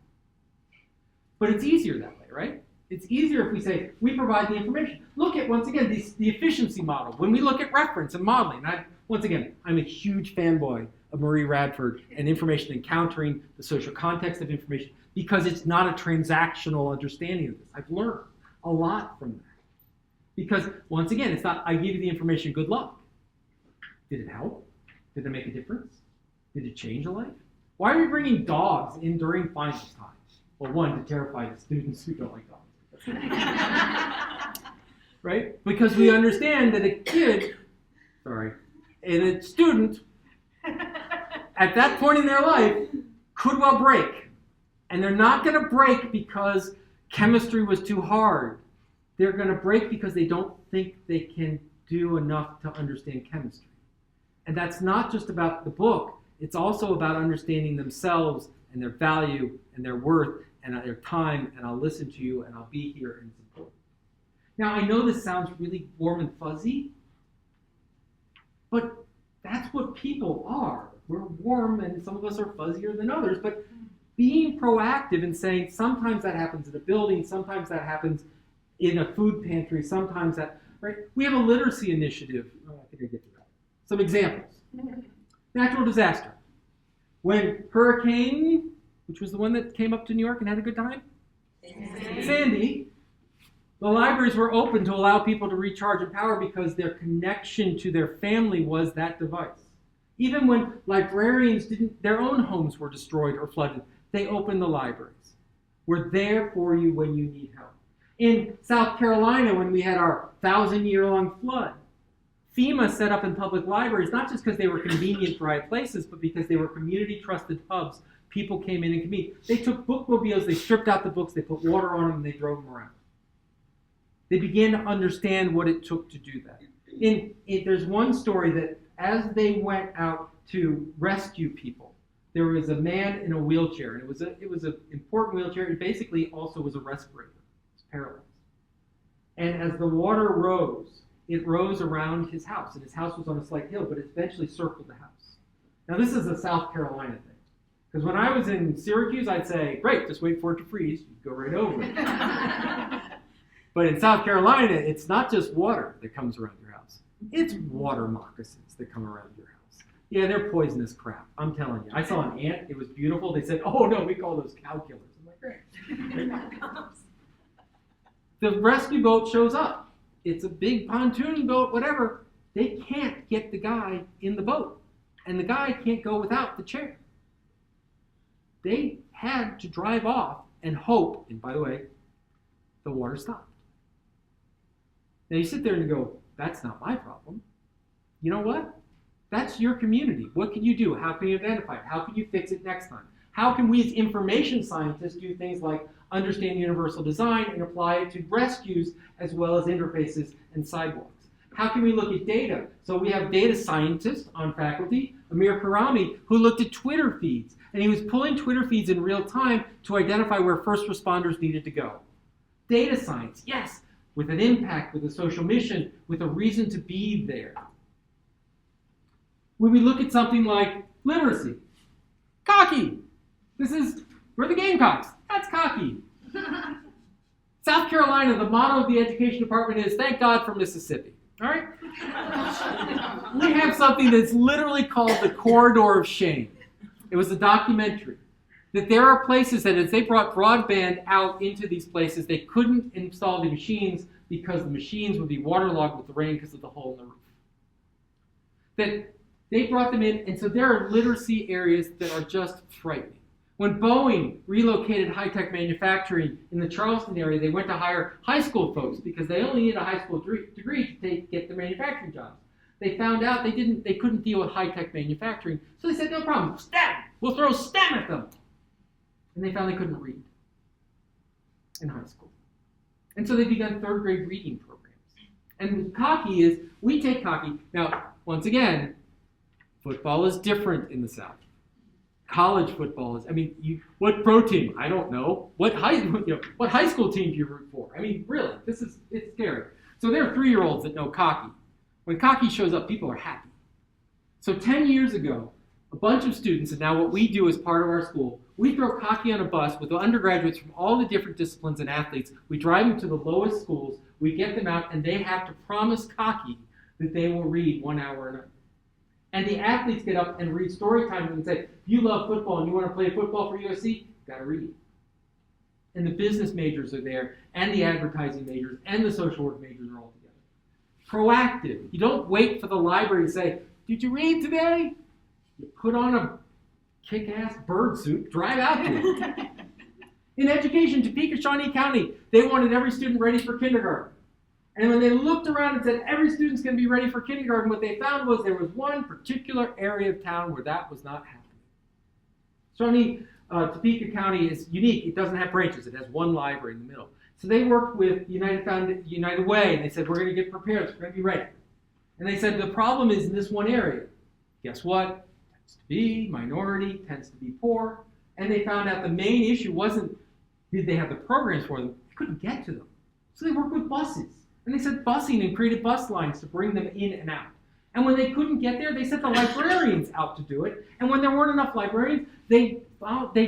But it's easier that way, right? It's easier if we say, we provide the information. Look at, once again, the efficiency model. When we look at reference and modeling, once again, I'm a huge fanboy of Marie Radford and information encountering the social context of information because it's not a transactional understanding of this. I've learned a lot from that. Because, once again, it's not, I give you the information, good luck. Did it help? Did it make a difference? Did it change a life? Why are we bringing dogs in during finals time? Well, one, to terrify the students who don't like dogs. Right? Because we understand that and a student, at that point in their life, could well break. And they're not going to break because chemistry was too hard. They're going to break because they don't think they can do enough to understand chemistry. And that's not just about the book. It's also about understanding themselves and their value and their worth and their time, and I'll listen to you and I'll be here and support. Now, I know this sounds really warm and fuzzy, but that's what people are. We're warm and some of us are fuzzier than others, but being proactive and saying sometimes that happens in a building, sometimes that happens in a food pantry, sometimes that, right? We have a literacy initiative. Oh, I think I get to that. Some examples. Natural disaster. When Hurricane, which was the one that came up to New York and had a good time? Sandy. The libraries were open to allow people to recharge and power because their connection to their family was that device. Even when librarians their own homes were destroyed or flooded, they opened the libraries. We're there for you when you need help. In South Carolina, when we had our 1,000-year-long flood, FEMA set up in public libraries, not just because they were convenient, dry places, but because they were community-trusted hubs. People came in and could meet. They took bookmobiles, they stripped out the books, they put water on them, and they drove them around. They began to understand what it took to do that. There's one story that as they went out to rescue people, there was a man in a wheelchair, and it was an important wheelchair. It basically also was a respirator. It's paralyzed. And as the water rose, it rose around his house, and his house was on a slight hill, but it eventually circled the house. Now, this is a South Carolina thing. Because when I was in Syracuse, I'd say, great, just wait for it to freeze. You'd go right over it. But in South Carolina, it's not just water that comes around your house. It's water moccasins that come around your house. Yeah, they're poisonous crap. I'm telling you. I saw an ant. It was beautiful. They said, oh, no, we call those cow killers. I'm like, great. The rescue boat shows up. It's a big pontoon boat, whatever. They can't get the guy in the boat. And the guy can't go without the chair. They had to drive off and hope, and by the way, the water stopped. Now you sit there and you go, that's not my problem. You know what? That's your community. What can you do? How can you identify it? How can you fix it next time? How can we as information scientists do things like understand universal design and apply it to rescues as well as interfaces and sidewalks? How can we look at data? So we have data scientists on faculty, Amir Karami, who looked at Twitter feeds. And he was pulling Twitter feeds in real time to identify where first responders needed to go. Data science, yes, with an impact, with a social mission, with a reason to be there. When we look at something like literacy, cocky. We're the Gamecocks. That's cocky. South Carolina, the motto of the education department is, thank God for Mississippi. All right? We have something that's literally called the corridor of shame. It was a documentary. That there are places that as they brought broadband out into these places, they couldn't install the machines because the machines would be waterlogged with the rain because of the hole in the roof. That they brought them in, and so there are literacy areas that are just frightening. When Boeing relocated high-tech manufacturing in the Charleston area, they went to hire high school folks because they only need a high school degree to get the manufacturing jobs. They found out they couldn't deal with high-tech manufacturing, so they said, no problem, STEM! We'll throw STEM at them! And they found they couldn't read in high school. And so they began third grade reading programs. And Cocky is, we take Cocky. Now, once again, football is different in the South. College football is, what pro team? I don't know. What high school team do you root for? Really, it's scary. So there are 3-year-olds that know Cocky. When Cocky shows up, people are happy. So 10 years ago, a bunch of students, and now what we do as part of our school, we throw Cocky on a bus with the undergraduates from all the different disciplines and athletes. We drive them to the lowest schools, we get them out, and they have to promise Cocky that they will read 1 hour a night. And the athletes get up and read story time and say, if you love football and you want to play football for USC, you've got to read. And the business majors are there, and the advertising majors, and the social work majors are all together. Proactive. You don't wait for the library to say, did you read today? You put on a kick-ass bird suit, drive out to it. In education, Topeka, Shawnee County, they wanted every student ready for kindergarten. And when they looked around and said, every student's going to be ready for kindergarten, what they found was there was one particular area of town where that was not happening. Shawnee, Topeka County is unique. It doesn't have branches. It has one library in the middle. So they worked with United Way, and they said, we're going to get prepared. We're going to be ready. And they said, the problem is in this one area. Guess what? Tends to be minority, tends to be poor. And they found out the main issue wasn't did they have the programs for them. They couldn't get to them. So they worked with buses. And they sent busing and created bus lines to bring them in and out. And when they couldn't get there, they sent the librarians out to do it. And when there weren't enough librarians, they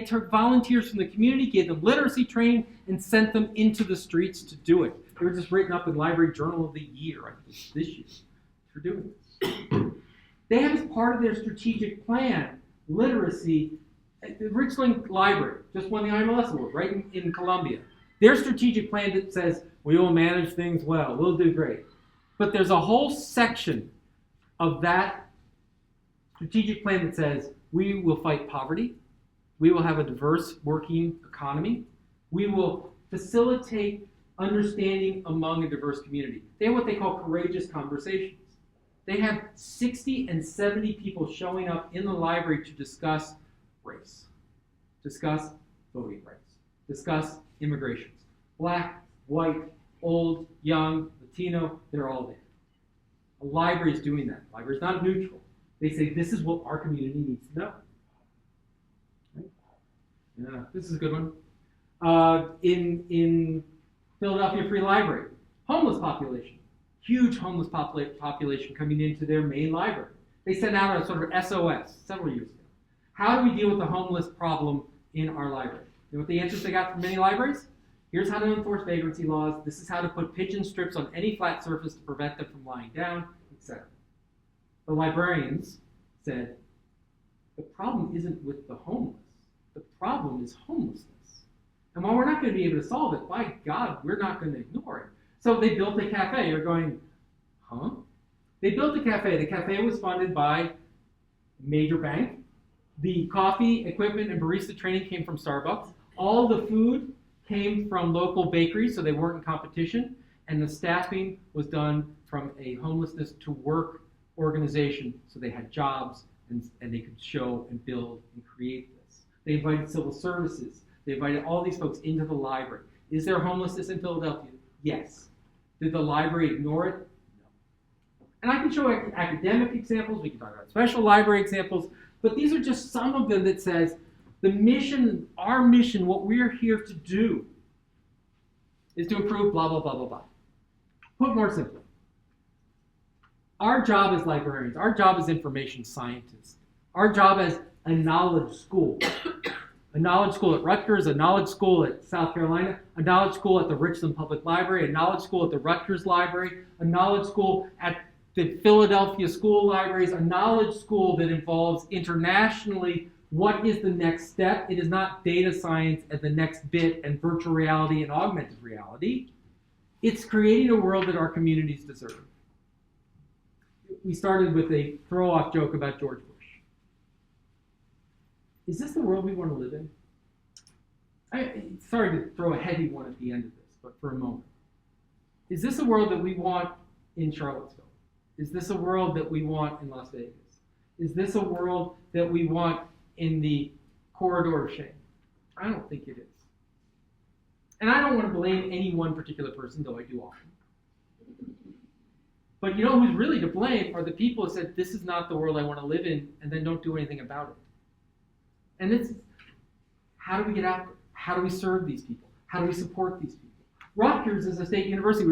took volunteers from the community, gave them literacy training, and sent them into the streets to do it. They were just written up in Library Journal of the Year, I think, this year, for doing this. They have as part of their strategic plan, literacy. The Richland Library just won the IMLS Award, right in Columbia. Their strategic plan that says, we will manage things well, we'll do great. But there's a whole section of that strategic plan that says, we will fight poverty, we will have a diverse working economy, we will facilitate understanding among a diverse community. They have what they call courageous conversations. They have 60 and 70 people showing up in the library to discuss race, discuss voting rights, discuss immigrations. Black, white, old, young, Latino, they're all there. A library is doing that. A library is not neutral. They say, this is what our community needs to know. Right? Yeah, this is a good one. In Philadelphia Free Library, homeless population. Huge homeless population coming into their main library. They sent out a sort of SOS several years ago. How do we deal with the homeless problem in our library? You know what the answers they got from many libraries? Here's how to enforce vagrancy laws. This is how to put pigeon strips on any flat surface to prevent them from lying down, etc. The librarians said, the problem isn't with the homeless. The problem is homelessness. And while we're not going to be able to solve it, by God, we're not going to ignore it. So they built a cafe. You're going, huh? They built a cafe. The cafe was funded by a major bank. The coffee, equipment, and barista training came from Starbucks. All the food came from local bakeries, so they weren't in competition. And the staffing was done from a homelessness to work organization, so they had jobs and they could show and build and create this. They invited civil services. They invited all these folks into the library. Is there homelessness in Philadelphia? Yes. Did the library ignore it? No. And I can show academic examples. We can talk about special library examples. But these are just some of them that says the mission, our mission, what we're here to do is to improve blah, blah, blah, blah, blah. Put more simply, our job as librarians, our job as information scientists, our job as a knowledge school, a knowledge school at Rutgers, a knowledge school at South Carolina, a knowledge school at the Richland Public Library, a knowledge school at the Rutgers Library, a knowledge school at the Philadelphia School Libraries, a knowledge school that involves internationally what is the next step. It is not data science and the next bit and virtual reality and augmented reality. It's creating a world that our communities deserve. We started with a throw-off joke about George Bush. Is this the world we want to live in? Sorry to throw a heavy one at the end of this, but for a moment. Is this a world that we want in Charlottesville? Is this a world that we want in Las Vegas? Is this a world that we want in the corridor of shame? I don't think it is. And I don't want to blame any one particular person, though I do often. But you know who's really to blame are the people who said, this is not the world I want to live in, and then don't do anything about it. And it's, how do we get out there? How do we serve these people? How do we support these people? Rutgers is a state university.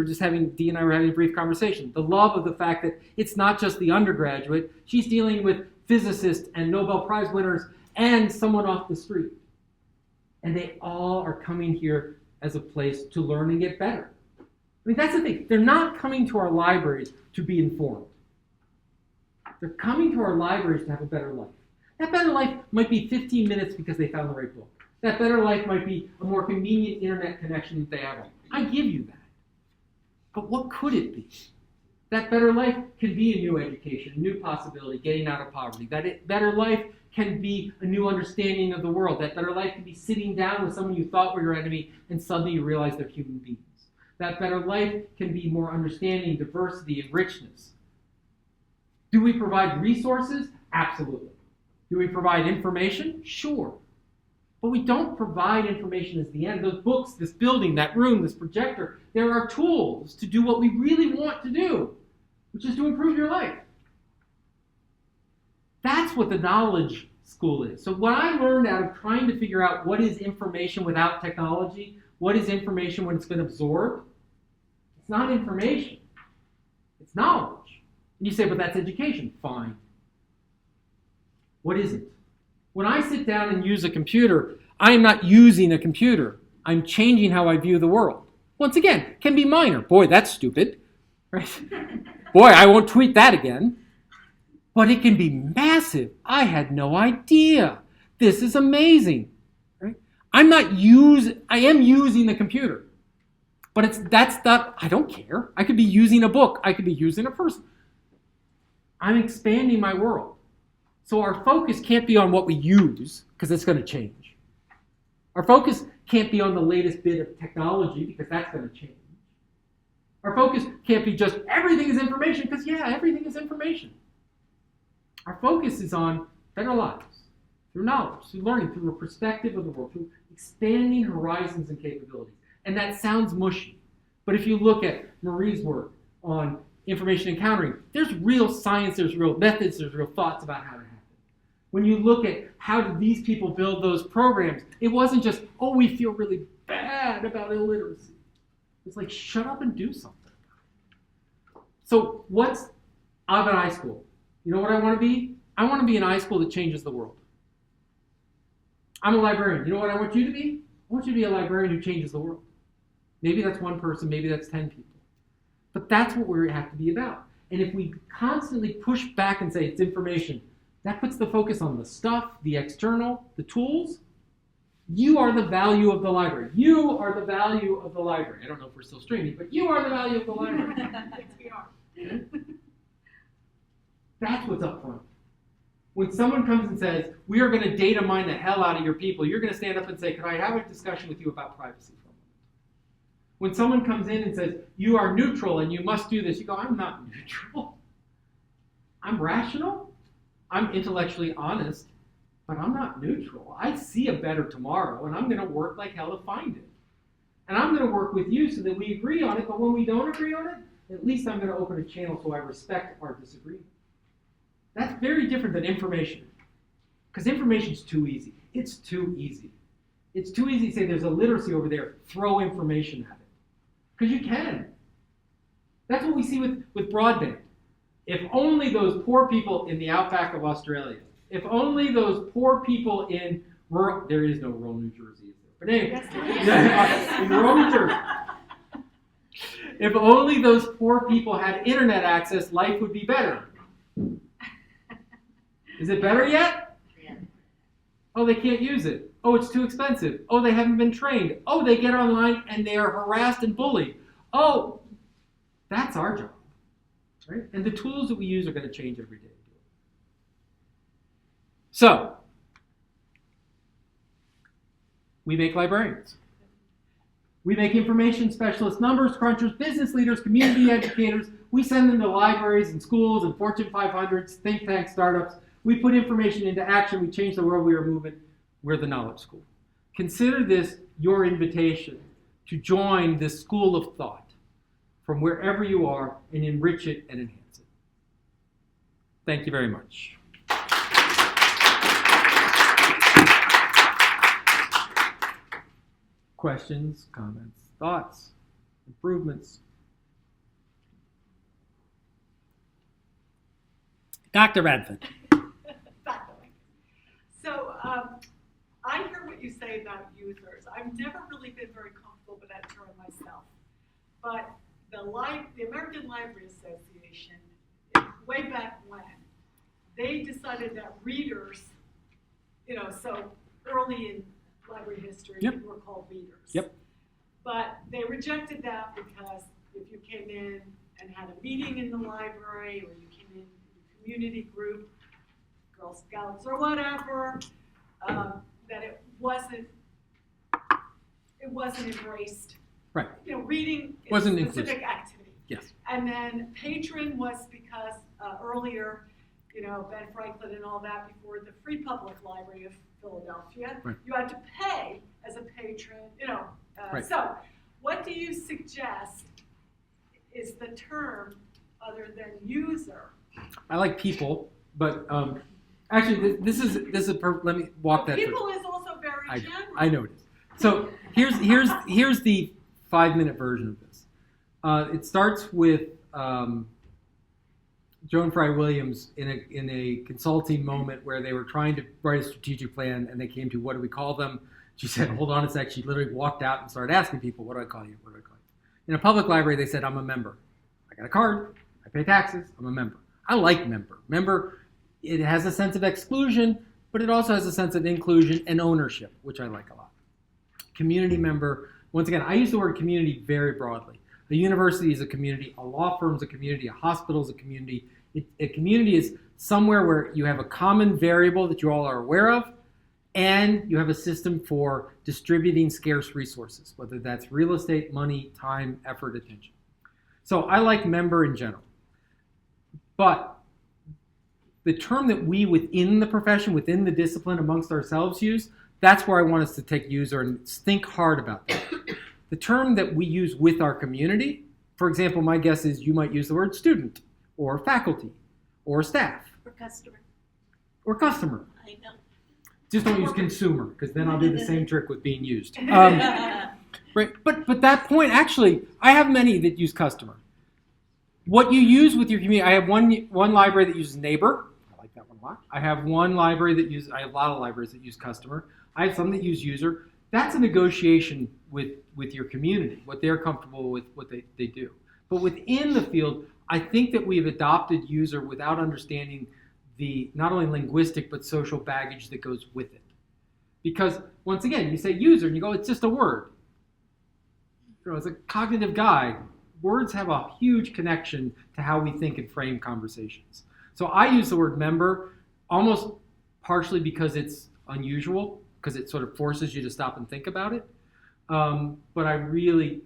Dee and I were having a brief conversation. The love of the fact that it's not just the undergraduate. She's dealing with physicists and Nobel Prize winners and someone off the street. And they all are coming here as a place to learn and get better. I mean, that's the thing. They're not coming to our libraries to be informed. They're coming to our libraries to have a better life. That better life might be 15 minutes because they found the right book. That better life might be a more convenient internet connection that they have. I give you that. But what could it be? That better life can be a new education, a new possibility, getting out of poverty. Better life can be a new understanding of the world. That better life can be sitting down with someone you thought were your enemy and suddenly you realize they're human beings. That better life can be more understanding, diversity, and richness. Do we provide resources? Absolutely. Do we provide information? Sure. But we don't provide information as the end. Those books, this building, that room, this projector, there are tools to do what we really want to do, which is to improve your life. That's what the knowledge school is. So what I learned out of trying to figure out what is information without technology, what is information when it's been absorbed, it's not information. It's knowledge. And you say, but that's education. Fine. What is it? When I sit down and use a computer, I am not using a computer. I'm changing how I view the world. Once again, can be minor. Boy, that's stupid. Right? Boy, I won't tweet that again. But it can be massive. I had no idea. This is amazing. Right? I am using the computer. But I don't care. I could be using a book. I could be using a person. I'm expanding my world. So our focus can't be on what we use, because it's going to change. Our focus can't be on the latest bit of technology, because that's going to change. Our focus can't be just everything is information, because everything is information. Our focus is on better lives, through knowledge, through learning, through a perspective of the world, through expanding horizons and capabilities. And that sounds mushy. But if you look at Marie's work on information encountering, there's real science, there's real methods, there's real thoughts about how to happen. When you look at how did these people build those programs, it wasn't just, we feel really bad about illiteracy. It's like, shut up and do something. So I'm an iSchool. You know what I want to be? I want to be an iSchool that changes the world. I'm a librarian. You know what I want you to be? I want you to be a librarian who changes the world. Maybe that's one person, maybe that's 10 people. But that's what we have to be about. And if we constantly push back and say it's information, that puts the focus on the stuff, the external, the tools. You are the value of the library. You are the value of the library. I don't know if we're still streaming, but you are the value of the library. Yes, we are. Okay? That's what's up front. When someone comes and says, we are going to data mine the hell out of your people, you're going to stand up and say, could I have a discussion with you about privacy for a moment? When someone comes in and says, you are neutral and you must do this, you go, I'm not neutral. I'm rational. I'm intellectually honest, but I'm not neutral. I see a better tomorrow, and I'm going to work like hell to find it. And I'm going to work with you so that we agree on it, but when we don't agree on it, at least I'm going to open a channel so I respect our disagreement. That's very different than information, because information is too easy. It's too easy. It's too easy to say there's a literacy over there, throw information at it, because you can. That's what we see with broadband. If only those poor people in the outback of Australia, if only those poor people in rural, there is no rural New Jersey, is there? But anyway, in rural New Jersey, if only those poor people had internet access, life would be better. Is it better yet? Yeah. Oh, they can't use it. Oh, it's too expensive. Oh, they haven't been trained. Oh, they get online and they are harassed and bullied. Oh, that's our job. Right? And the tools that we use are going to change every day. So, we make librarians. We make information specialists, numbers crunchers, business leaders, community educators. We send them to libraries and schools and Fortune 500s, think tank startups. We put information into action. We change the world we are moving. We're the knowledge school. Consider this your invitation to join this school of thought from wherever you are and enrich it and enhance it. Thank you very much. Questions, comments, thoughts, improvements? Dr. Radford. So I hear what you say about users. I've never really been very comfortable with that term myself. But the American Library Association, way back when, they decided that readers, so early in library history, Yep. we were called readers. Yep. But they rejected that because if you came in and had a meeting in the library, or you came in a community group, Girl Scouts or whatever, that it wasn't embraced. Right. Reading is Wasn't a specific inclusive. activity. Yes. And then patron was because earlier, Ben Franklin and all that, before the Free Public Library of Philadelphia, Right. you had to pay as a patron, Right. So what do you suggest is the term other than user? I like people, but actually, this is let me walk that through. People is also very general. I know it is. So here's the 5-minute version of this. It starts with Joan Fry Williams in a consulting moment where they were trying to write a strategic plan, and they came to, what do we call them? She said, hold on a sec. She literally walked out and started asking people, what do I call you? What do I call you? In a public library, they said, I'm a member. I got a card. I pay taxes. I'm a member. I like member. Member, it has a sense of exclusion, but it also has a sense of inclusion and ownership, which I like a lot. Community member, once again, I use the word community very broadly. A university is a community, a law firm is a community, a hospital is a community. A community is somewhere where you have a common variable that you all are aware of, and you have a system for distributing scarce resources, whether that's real estate, money, time, effort, attention. So I like member in general. But the term that we within the profession, within the discipline, amongst ourselves use, that's where I want us to take user and think hard about that. The term that we use with our community, for example, my guess is you might use the word student, or faculty, or staff. For customer. Or customer. I know. Just don't use consumer, because then I'll do the same trick with being used. Right, but that point, actually, I have many that use customer. What you use with your community, I have one library that uses neighbor. I like that one a lot. I have one library that uses, I have a lot of libraries that use customer. I have some that use user. That's a negotiation with your community, what they're comfortable with, what they do. But within the field, I think that we've adopted user without understanding the not only linguistic but social baggage that goes with it. Because once again, you say user and you go, it's just a word. As a cognitive guy, words have a huge connection to how we think and frame conversations. So I use the word member almost partially because it's unusual, because it sort of forces you to stop and think about it. But I really,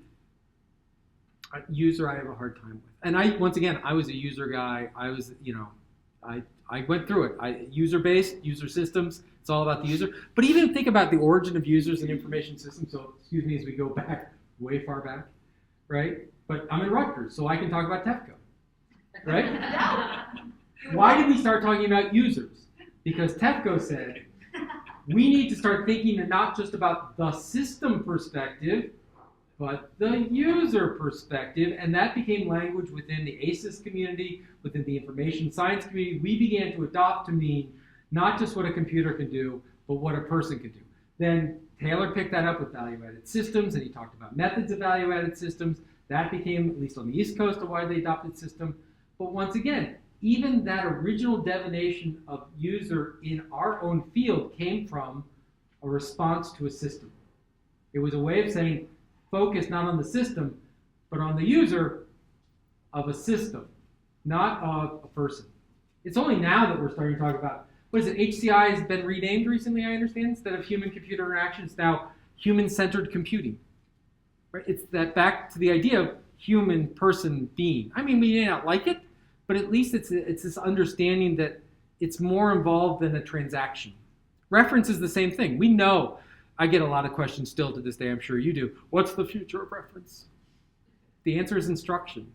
user I have a hard time with. And once again, I was a user guy. I was, I went through it. User-based, user systems, it's all about the user. But even think about the origin of users and information systems. So excuse me as we go back, way far back, right? But I'm in Rutgers, so I can talk about TEFCO, right? Why did we start talking about users? Because TEFCO said, we need to start thinking not just about the system perspective, but the user perspective, and that became language within the ACES community, within the information science community. We began to adopt to mean not just what a computer can do, but what a person can do. Then Taylor picked that up with value-added systems, and he talked about methods of value-added systems. That became, at least on the East Coast, a widely adopted system. But once again, even that original definition of user in our own field came from a response to a system. It was a way of saying, focus not on the system, but on the user of a system, not of a person. It's only now that we're starting to talk about, what is it, HCI has been renamed recently, I understand, instead of human-computer interaction, it's now human-centered computing. Right? It's that back to the idea of human person being. I mean, we may not like it, but at least it's this understanding that it's more involved than a transaction. Reference is the same thing. We know, I get a lot of questions still to this day, I'm sure you do. What's the future of reference? The answer is instruction.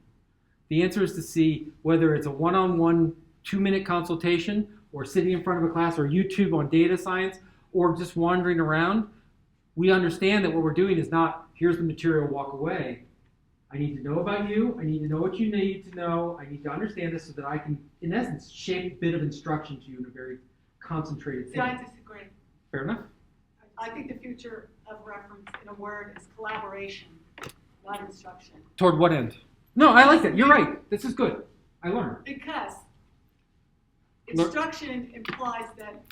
The answer is to see whether it's a one-on-one 2-minute consultation or sitting in front of a class or YouTube on data science or just wandering around. We understand that what we're doing is not, here's the material, walk away. I need to know about you. I need to know what you need to know. I need to understand this so that I can, in essence, shape a bit of instruction to you in a very concentrated See, I thing. disagree. Fair enough? I think the future of reference, in a word, is collaboration, not instruction. Toward what end? No, I like that. You're right. This is good. I learned. Because instruction implies that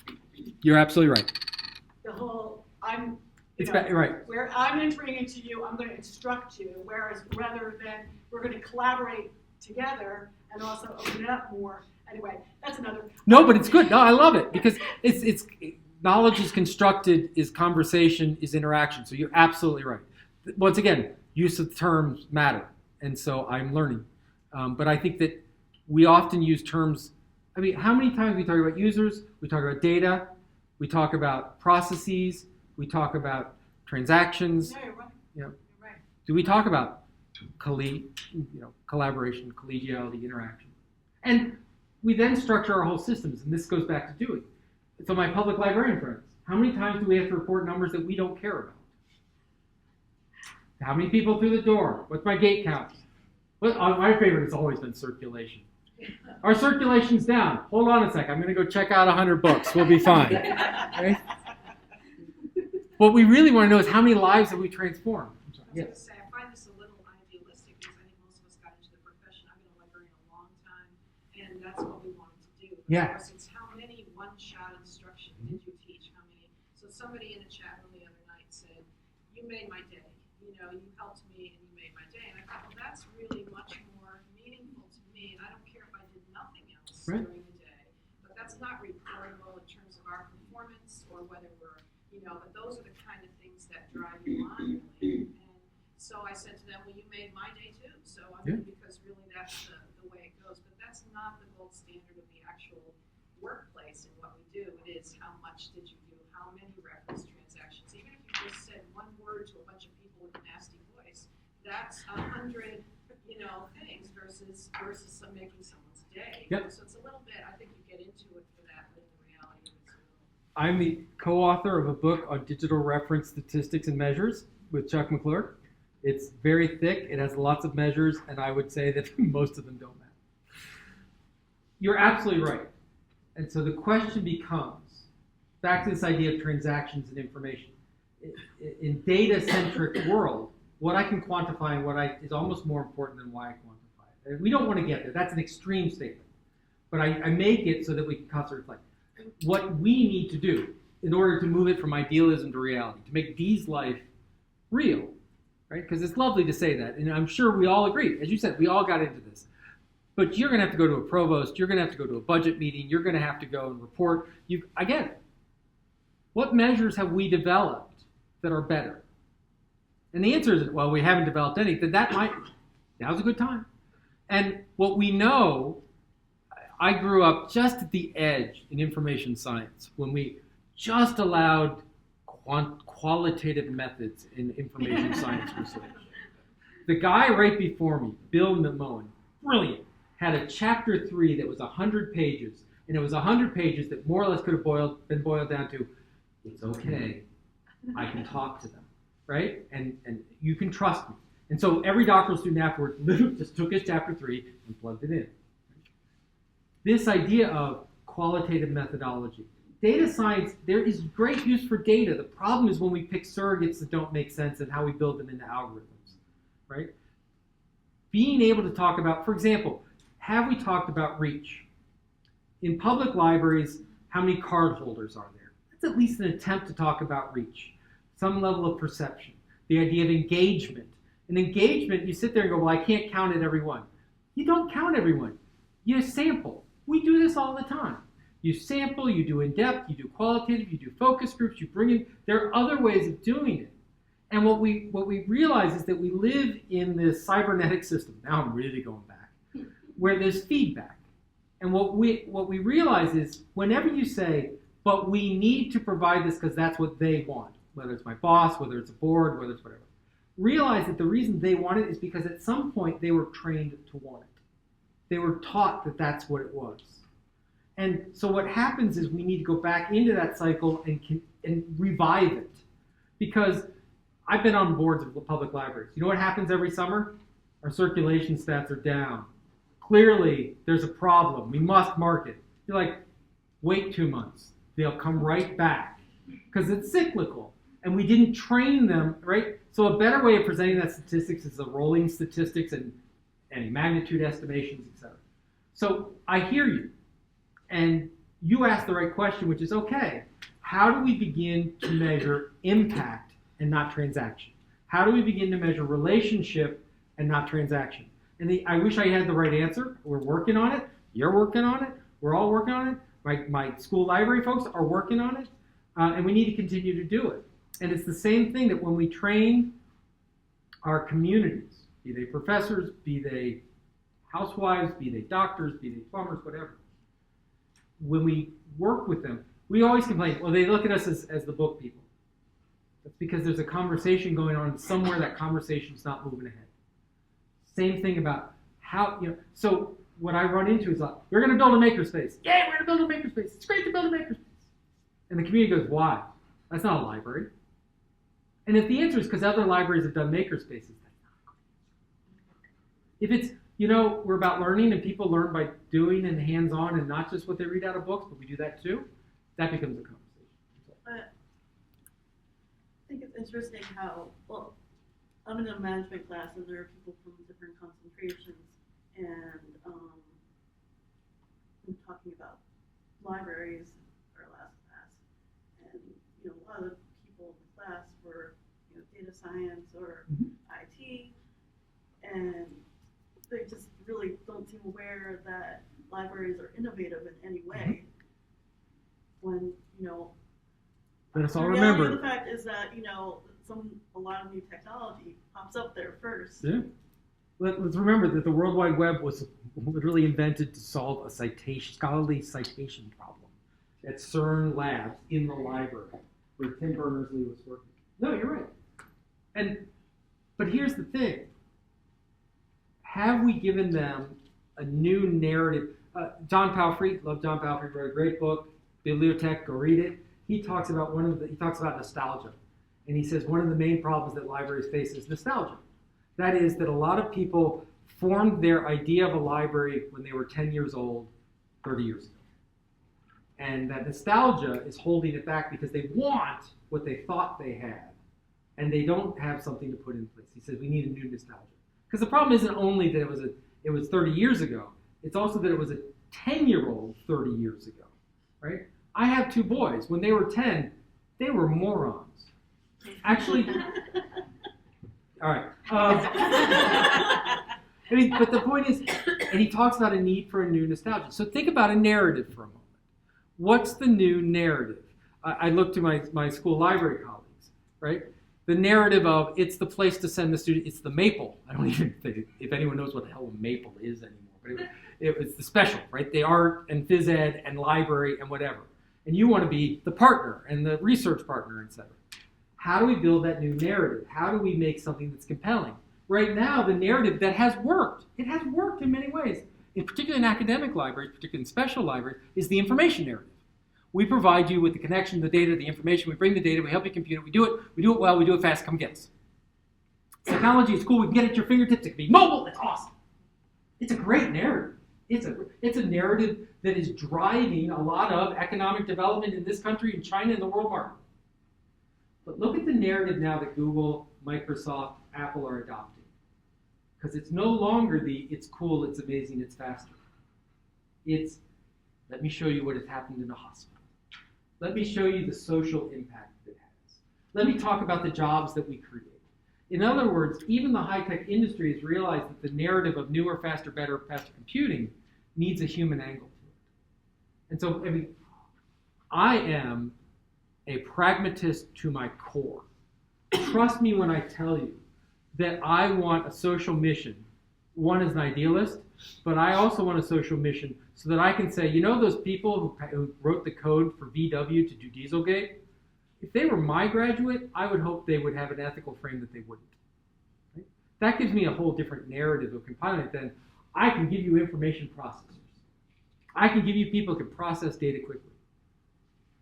You're absolutely right. the whole, I'm, It's right. where I'm entering into you, I'm going to instruct you, whereas rather than we're going to collaborate together and also open it up more. Anyway, that's another. No, but it's good. No, I love it because it's knowledge is constructed, is conversation, is interaction. So you're absolutely right. Once again, use of terms matter, and so I'm learning. But I think that we often use terms. I mean, how many times we talk about users? We talk about data. We talk about processes. We talk about transactions. No, you're right. You know, You're right. do we talk about collaboration, collegiality, interaction? And we then structure our whole systems, and this goes back to Dewey. So my public librarian friends, how many times do we have to report numbers that we don't care about? How many people through the door? What's my gate count? My favorite has always been circulation. Our circulation's down. Hold on a sec. I'm going to go check out 100 books. We'll be fine. Okay? What we really want to know is how many lives have we transformed? I'm sorry. I was going Yes. to say, I find this a little idealistic because I think most of us got into the profession. I've been a librarian a long time, and that's what we wanted to do. But Yeah. of course, it's how many one-shot instruction did you teach? How many? So somebody in the chat room the other night said, "You made my day. You know, you helped me, and you made my day." And I thought, well, that's really much more meaningful to me, and I don't care if I did nothing else Right. during the day. But that's not reportable in terms of our performance or whether we're, but those are the kind of things that drive you on, really. And so I said to them, well, you made my day too. So I mean, because really that's the way it goes. But that's not the gold standard of the actual workplace and what we do. It is how much did you do, how many reference transactions. Even if you just said one word to a bunch of people with a nasty voice, that's 100, things versus some making someone's day. Yep. So it's a little bit, I think you get into it for that, but in the reality of it's a little. I'm the co-author of a book on digital reference statistics and measures with Chuck McClure. It's very thick. It has lots of measures, and I would say that most of them don't matter. You're absolutely right. And so the question becomes, back to this idea of transactions and information. In data-centric world, what I can quantify and is almost more important than why I quantify it. And we don't want to get there. That's an extreme statement. But I make it so that we can constantly reflect. What we need to do in order to move it from idealism to reality, to make Dee's life real, right? Because it's lovely to say that, and I'm sure we all agree. As you said, we all got into this. But you're going to have to go to a provost, you're going to have to go to a budget meeting, you're going to have to go and report. I get it. What measures have we developed that are better? And the answer is, well, we haven't developed any. Now's a good time. And what we know, I grew up just at the edge in information science when we just allowed qualitative methods in information science research. The guy right before me, Bill Mimoen, brilliant, had a chapter 3 that was 100 pages, and it was 100 pages that more or less could have been boiled down to, it's okay, I can talk to them, right? And you can trust me. And so every doctoral student afterwards literally just took his chapter 3 and plugged it in. This idea of qualitative methodology. Data science, there is great use for data. The problem is when we pick surrogates that don't make sense and how we build them into algorithms, right? Being able to talk about, for example, have we talked about reach? In public libraries, how many card holders are there? That's at least an attempt to talk about reach. Some level of perception. The idea of engagement. And engagement, you sit there and go, well, I can't count it every one. You don't count everyone. You sample. We do this all the time. You sample, you do in-depth, you do qualitative, you do focus groups, you bring in, there are other ways of doing it. And what we realize is that we live in this cybernetic system. Now I'm really going back, where there's feedback. And what we realize is whenever you say, but we need to provide this because that's what they want, whether it's my boss, whether it's a board, whether it's whatever, realize that the reason they want it is because at some point they were trained to want it. They were taught that that's what it was. And so what happens is we need to go back into that cycle and revive it. Because I've been on boards of public libraries. You know what happens every summer? Our circulation stats are down. Clearly, there's a problem. We must mark it. You're like, wait 2 months. They'll come right back. Because it's cyclical. And we didn't train them, right? So a better way of presenting that statistics is the rolling statistics and magnitude estimations, etc. So I hear you. And you asked the right question, which is, okay, how do we begin to measure impact and not transaction? How do we begin to measure relationship and not transaction? And I wish I had the right answer. We're working on it. You're working on it. We're all working on it. My school library folks are working on it. And we need to continue to do it. And it's the same thing that when we train our communities, be they professors, be they housewives, be they doctors, be they plumbers, whatever, when we work with them, we always complain, well, they look at us as the book people. That's because there's a conversation going on somewhere that conversation's not moving ahead. Same thing about how, so what I run into is, we're going to build a makerspace. Yay, we're going to build a makerspace. It's great to build a makerspace. And the community goes, why? That's not a library. And if the answer is because other libraries have done makerspaces, that's not a good answer. If it's, we're about learning and people learn by doing and hands-on and not just what they read out of books, but we do that too, that becomes a conversation. But I think it's interesting how, I'm in a management class and there are people from different concentrations, and I'm talking about libraries, our last class, and a lot of the people in the class were data science or IT, and they just really don't seem aware that libraries are innovative in any way. When let us all the remember. reality of the fact is that a lot of new technology pops up there first. Yeah. Let's remember that the World Wide Web was literally invented to solve a scholarly citation problem at CERN Labs in the library where Tim Berners-Lee was working. No, you're right. But here's the thing. Have we given them a new narrative? John Palfrey, love John Palfrey, wrote a great book, Bibliotech, go read it. He talks about nostalgia. And he says one of the main problems that libraries face is nostalgia. That is that a lot of people formed their idea of a library when they were 10 years old, 30 years ago. And that nostalgia is holding it back because they want what they thought they had, and they don't have something to put in place. He says we need a new nostalgia. Because the problem isn't only that it was 30 years ago, it's also that it was a 10-year-old 30 years ago, right? I have 2 boys. When they were 10, they were morons. Actually, all right. But the point is, and he talks about a need for a new nostalgia. So think about a narrative for a moment. What's the new narrative? I look to my school library colleagues, right? The narrative of it's the place to send the student, it's the maple. I don't even think if anyone knows what the hell a maple is anymore, but it was the special, right? The art and phys ed and library and whatever. And you want to be the partner and the research partner, et cetera. How do we build that new narrative? How do we make something that's compelling? Right now, the narrative that has worked, it has worked in many ways, in particular in academic libraries, particularly in special libraries, is the information narrative. We provide you with the connection, the data, the information. We bring the data. We help you compute it. We do it well. We do it fast. Come get us. Technology is cool. We can get it at your fingertips. It can be mobile. It's awesome. It's a great narrative. It's a narrative that is driving a lot of economic development in this country, in China, and the world market. But look at the narrative now that Google, Microsoft, Apple are adopting. Because it's no longer it's cool, it's amazing, it's faster. It's, let me show you what has happened in a hospital. Let me show you the social impact it has. Let me talk about the jobs that we create. In other words, even the high-tech industry has realized that the narrative of newer, faster, better, faster computing needs a human angle to it. And so, I am a pragmatist to my core. trust me when I tell you that I want a social mission. One is an idealist, but I also want a social mission so that I can say, you know those people who wrote the code for VW to do Dieselgate? If they were my graduate, I would hope they would have an ethical frame that they wouldn't. Right? That gives me a whole different narrative of compiling it than I can give you information processors. I can give you people who can process data quickly.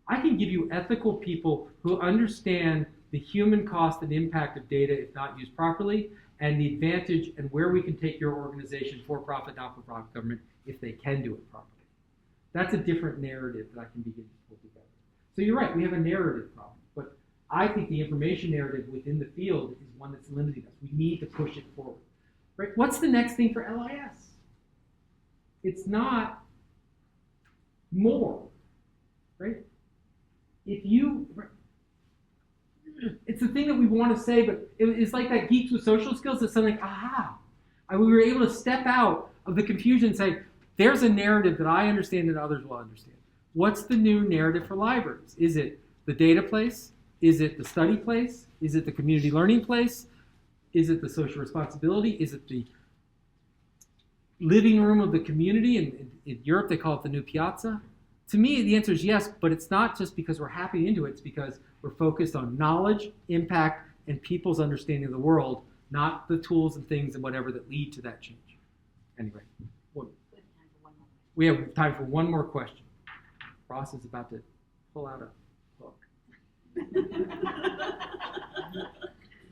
I can give you ethical people who understand the human cost and impact of data if not used properly, and the advantage and where we can take your organization, for-profit, not-for-profit government, if they can do it properly. That's a different narrative that I can begin to pull together. So you're right, we have a narrative problem, but I think the information narrative within the field is one that's limiting us. We need to push it forward. Right? What's the next thing for LIS? It's not more, right? It's the thing that we want to say, but it's like that Geeks with Social Skills. It's something like, aha, we were able to step out of the confusion and say, there's a narrative that I understand and others will understand. What's the new narrative for libraries? Is it the data place? Is it the study place? Is it the community learning place? Is it the social responsibility? Is it the living room of the community? In Europe, they call it the new piazza. To me, the answer is yes, but it's not just because we're happy into it. It's because we're focused on knowledge, impact, and people's understanding of the world, not the tools and things and whatever that lead to that change. Anyway, we have time for one more question. Ross is about to pull out a book.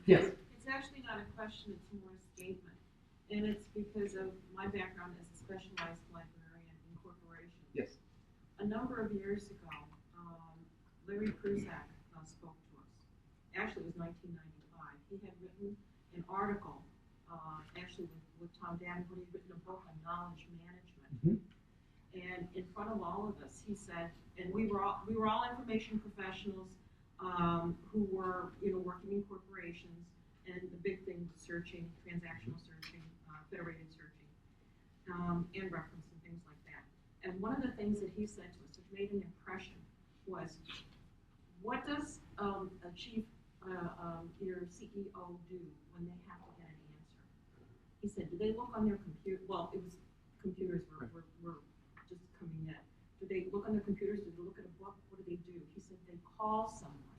Yes. It's actually not a question, it's more a statement. And it's because of my background as a specialized librarian in corporations. Yes. A number of years ago, Larry Kruzak spoke to us. Actually, it was 1995. He had written an article, actually with Tom Danforth. He had written a book on knowledge management. Mm-hmm. And in front of all of us, he said, and we were all information professionals who were, working in corporations, and the big thing was searching, transactional searching, federated searching, and reference and things like that. And one of the things that he said to us, which made an impression, was, what does a chief, your CEO do when they have to get an answer? He said, do they look on their computer? Well, it was computers were just coming in. Do they look on their computers? Do they look at a book? What do they do? He said, they call someone.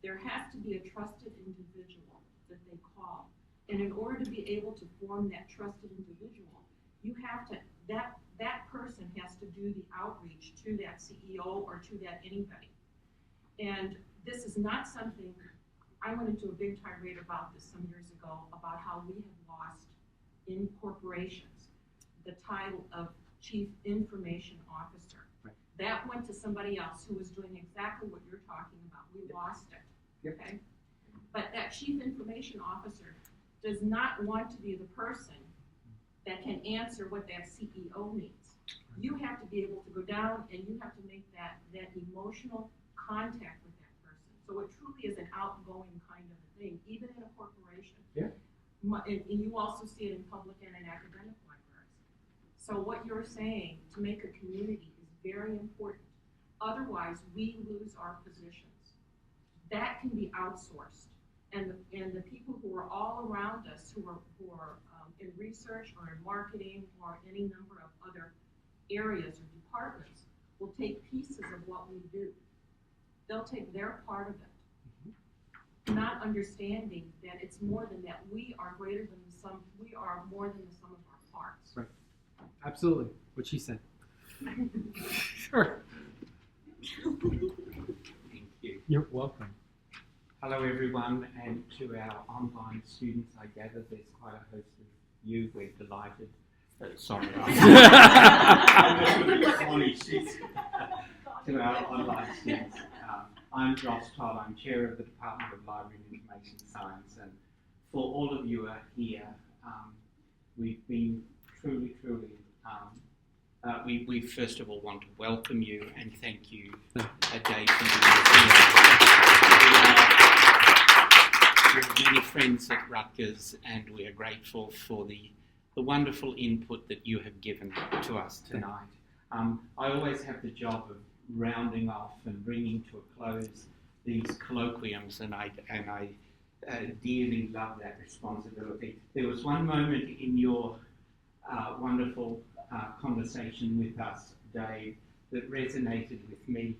There has to be a trusted individual that they call. And in order to be able to form that trusted individual, you have to, that person has to do the outreach to that CEO or to that anybody. And this is not something, I went into a big tirade about this some years ago, about how we have lost in corporations the title of Chief Information Officer. Right. That went to somebody else who was doing exactly what you're talking about. We lost it. Yep. Okay? But that Chief Information Officer does not want to be the person that can answer what that CEO needs. You have to be able to go down and you have to make that emotional contact with that person. So it truly is an outgoing kind of a thing, even in a corporation. Yeah. And you also see it in public and in academic libraries. So what you're saying to make a community is very important. Otherwise, we lose our positions. That can be outsourced. And the people who are all around us, who are in research or in marketing or any number of other areas or departments, will take pieces of what we do. They'll take their part of it, not understanding that it's more than that. We are greater than the sum. We are more than the sum of our parts. Right. Absolutely. What she said. Sure. Thank you. You're welcome. Hello everyone, and to our online students, I gather there's quite a host of you. We're delighted. Sorry. To our online students. I'm Josh Todd. I'm chair of the Department of Library and Information Science, and for all of you are here, we've been truly, we first of all want to welcome you and thank you, Dave, for being here. We have many friends at Rutgers, and we are grateful for the wonderful input that you have given to us tonight. I always have the job of rounding off and bringing to a close these colloquiums, and I dearly love that responsibility. There was one moment in your wonderful conversation with us, Dave, that resonated with me.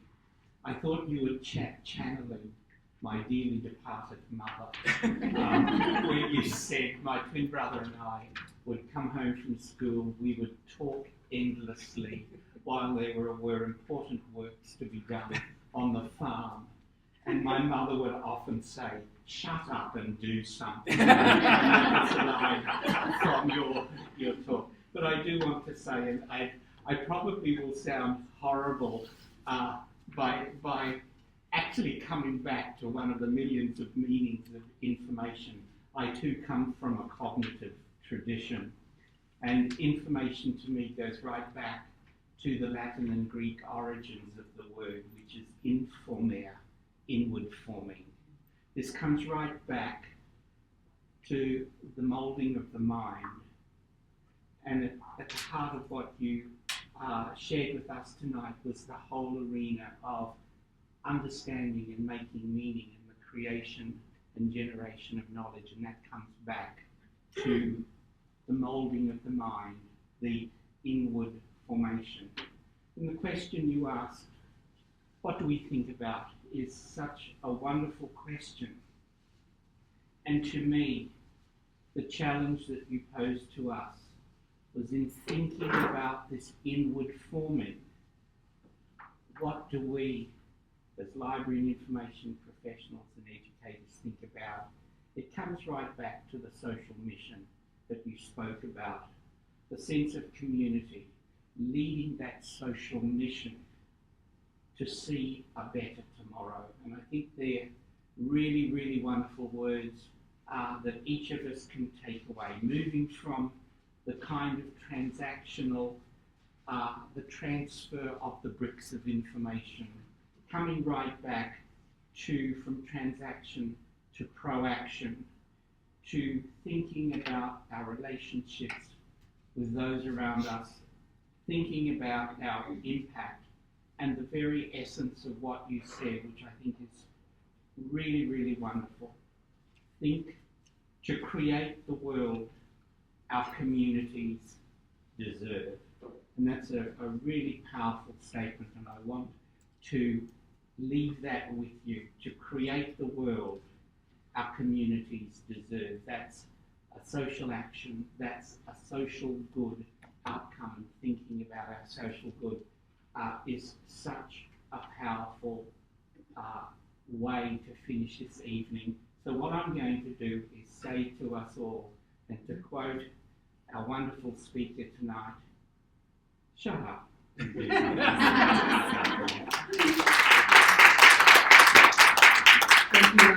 I thought you were channeling my dearly departed mother, where you said my twin brother and I would come home from school, we would talk endlessly while there were important works to be done on the farm. And my mother would often say, "Shut up and do something." That's a line from your talk. But I do want to say, and I probably will sound horrible by actually coming back to one of the millions of meanings of information. I too come from a cognitive tradition, and information to me goes right back to the Latin and Greek origins of the word, which is informere, inward forming. This comes right back to the moulding of the mind, and at the heart of what you shared with us tonight was the whole arena of understanding and making meaning in the creation and generation of knowledge, and that comes back to the moulding of the mind, the inward formation. And the question you asked, what do we think about, is such a wonderful question. And to me, the challenge that you posed to us was in thinking about this inward forming. What do we, as library and information professionals and educators, think about? It comes right back to the social mission that you spoke about, the sense of community, leading that social mission to see a better tomorrow. And I think they're really, really wonderful words that each of us can take away, moving from the kind of transactional, the transfer of the bricks of information, coming right back to, from transaction to proaction, to thinking about our relationships with those around us, thinking about our impact, and the very essence of what you said, which I think is really, really wonderful. Think to create the world our communities deserve. And that's a really powerful statement, and I want to leave that with you. To create the world our communities deserve. That's a social action, that's a social good outcome, and thinking about our social good is such a powerful way to finish this evening. So what I'm going to do is say to us all, and to quote our wonderful speaker tonight, shut up and do something.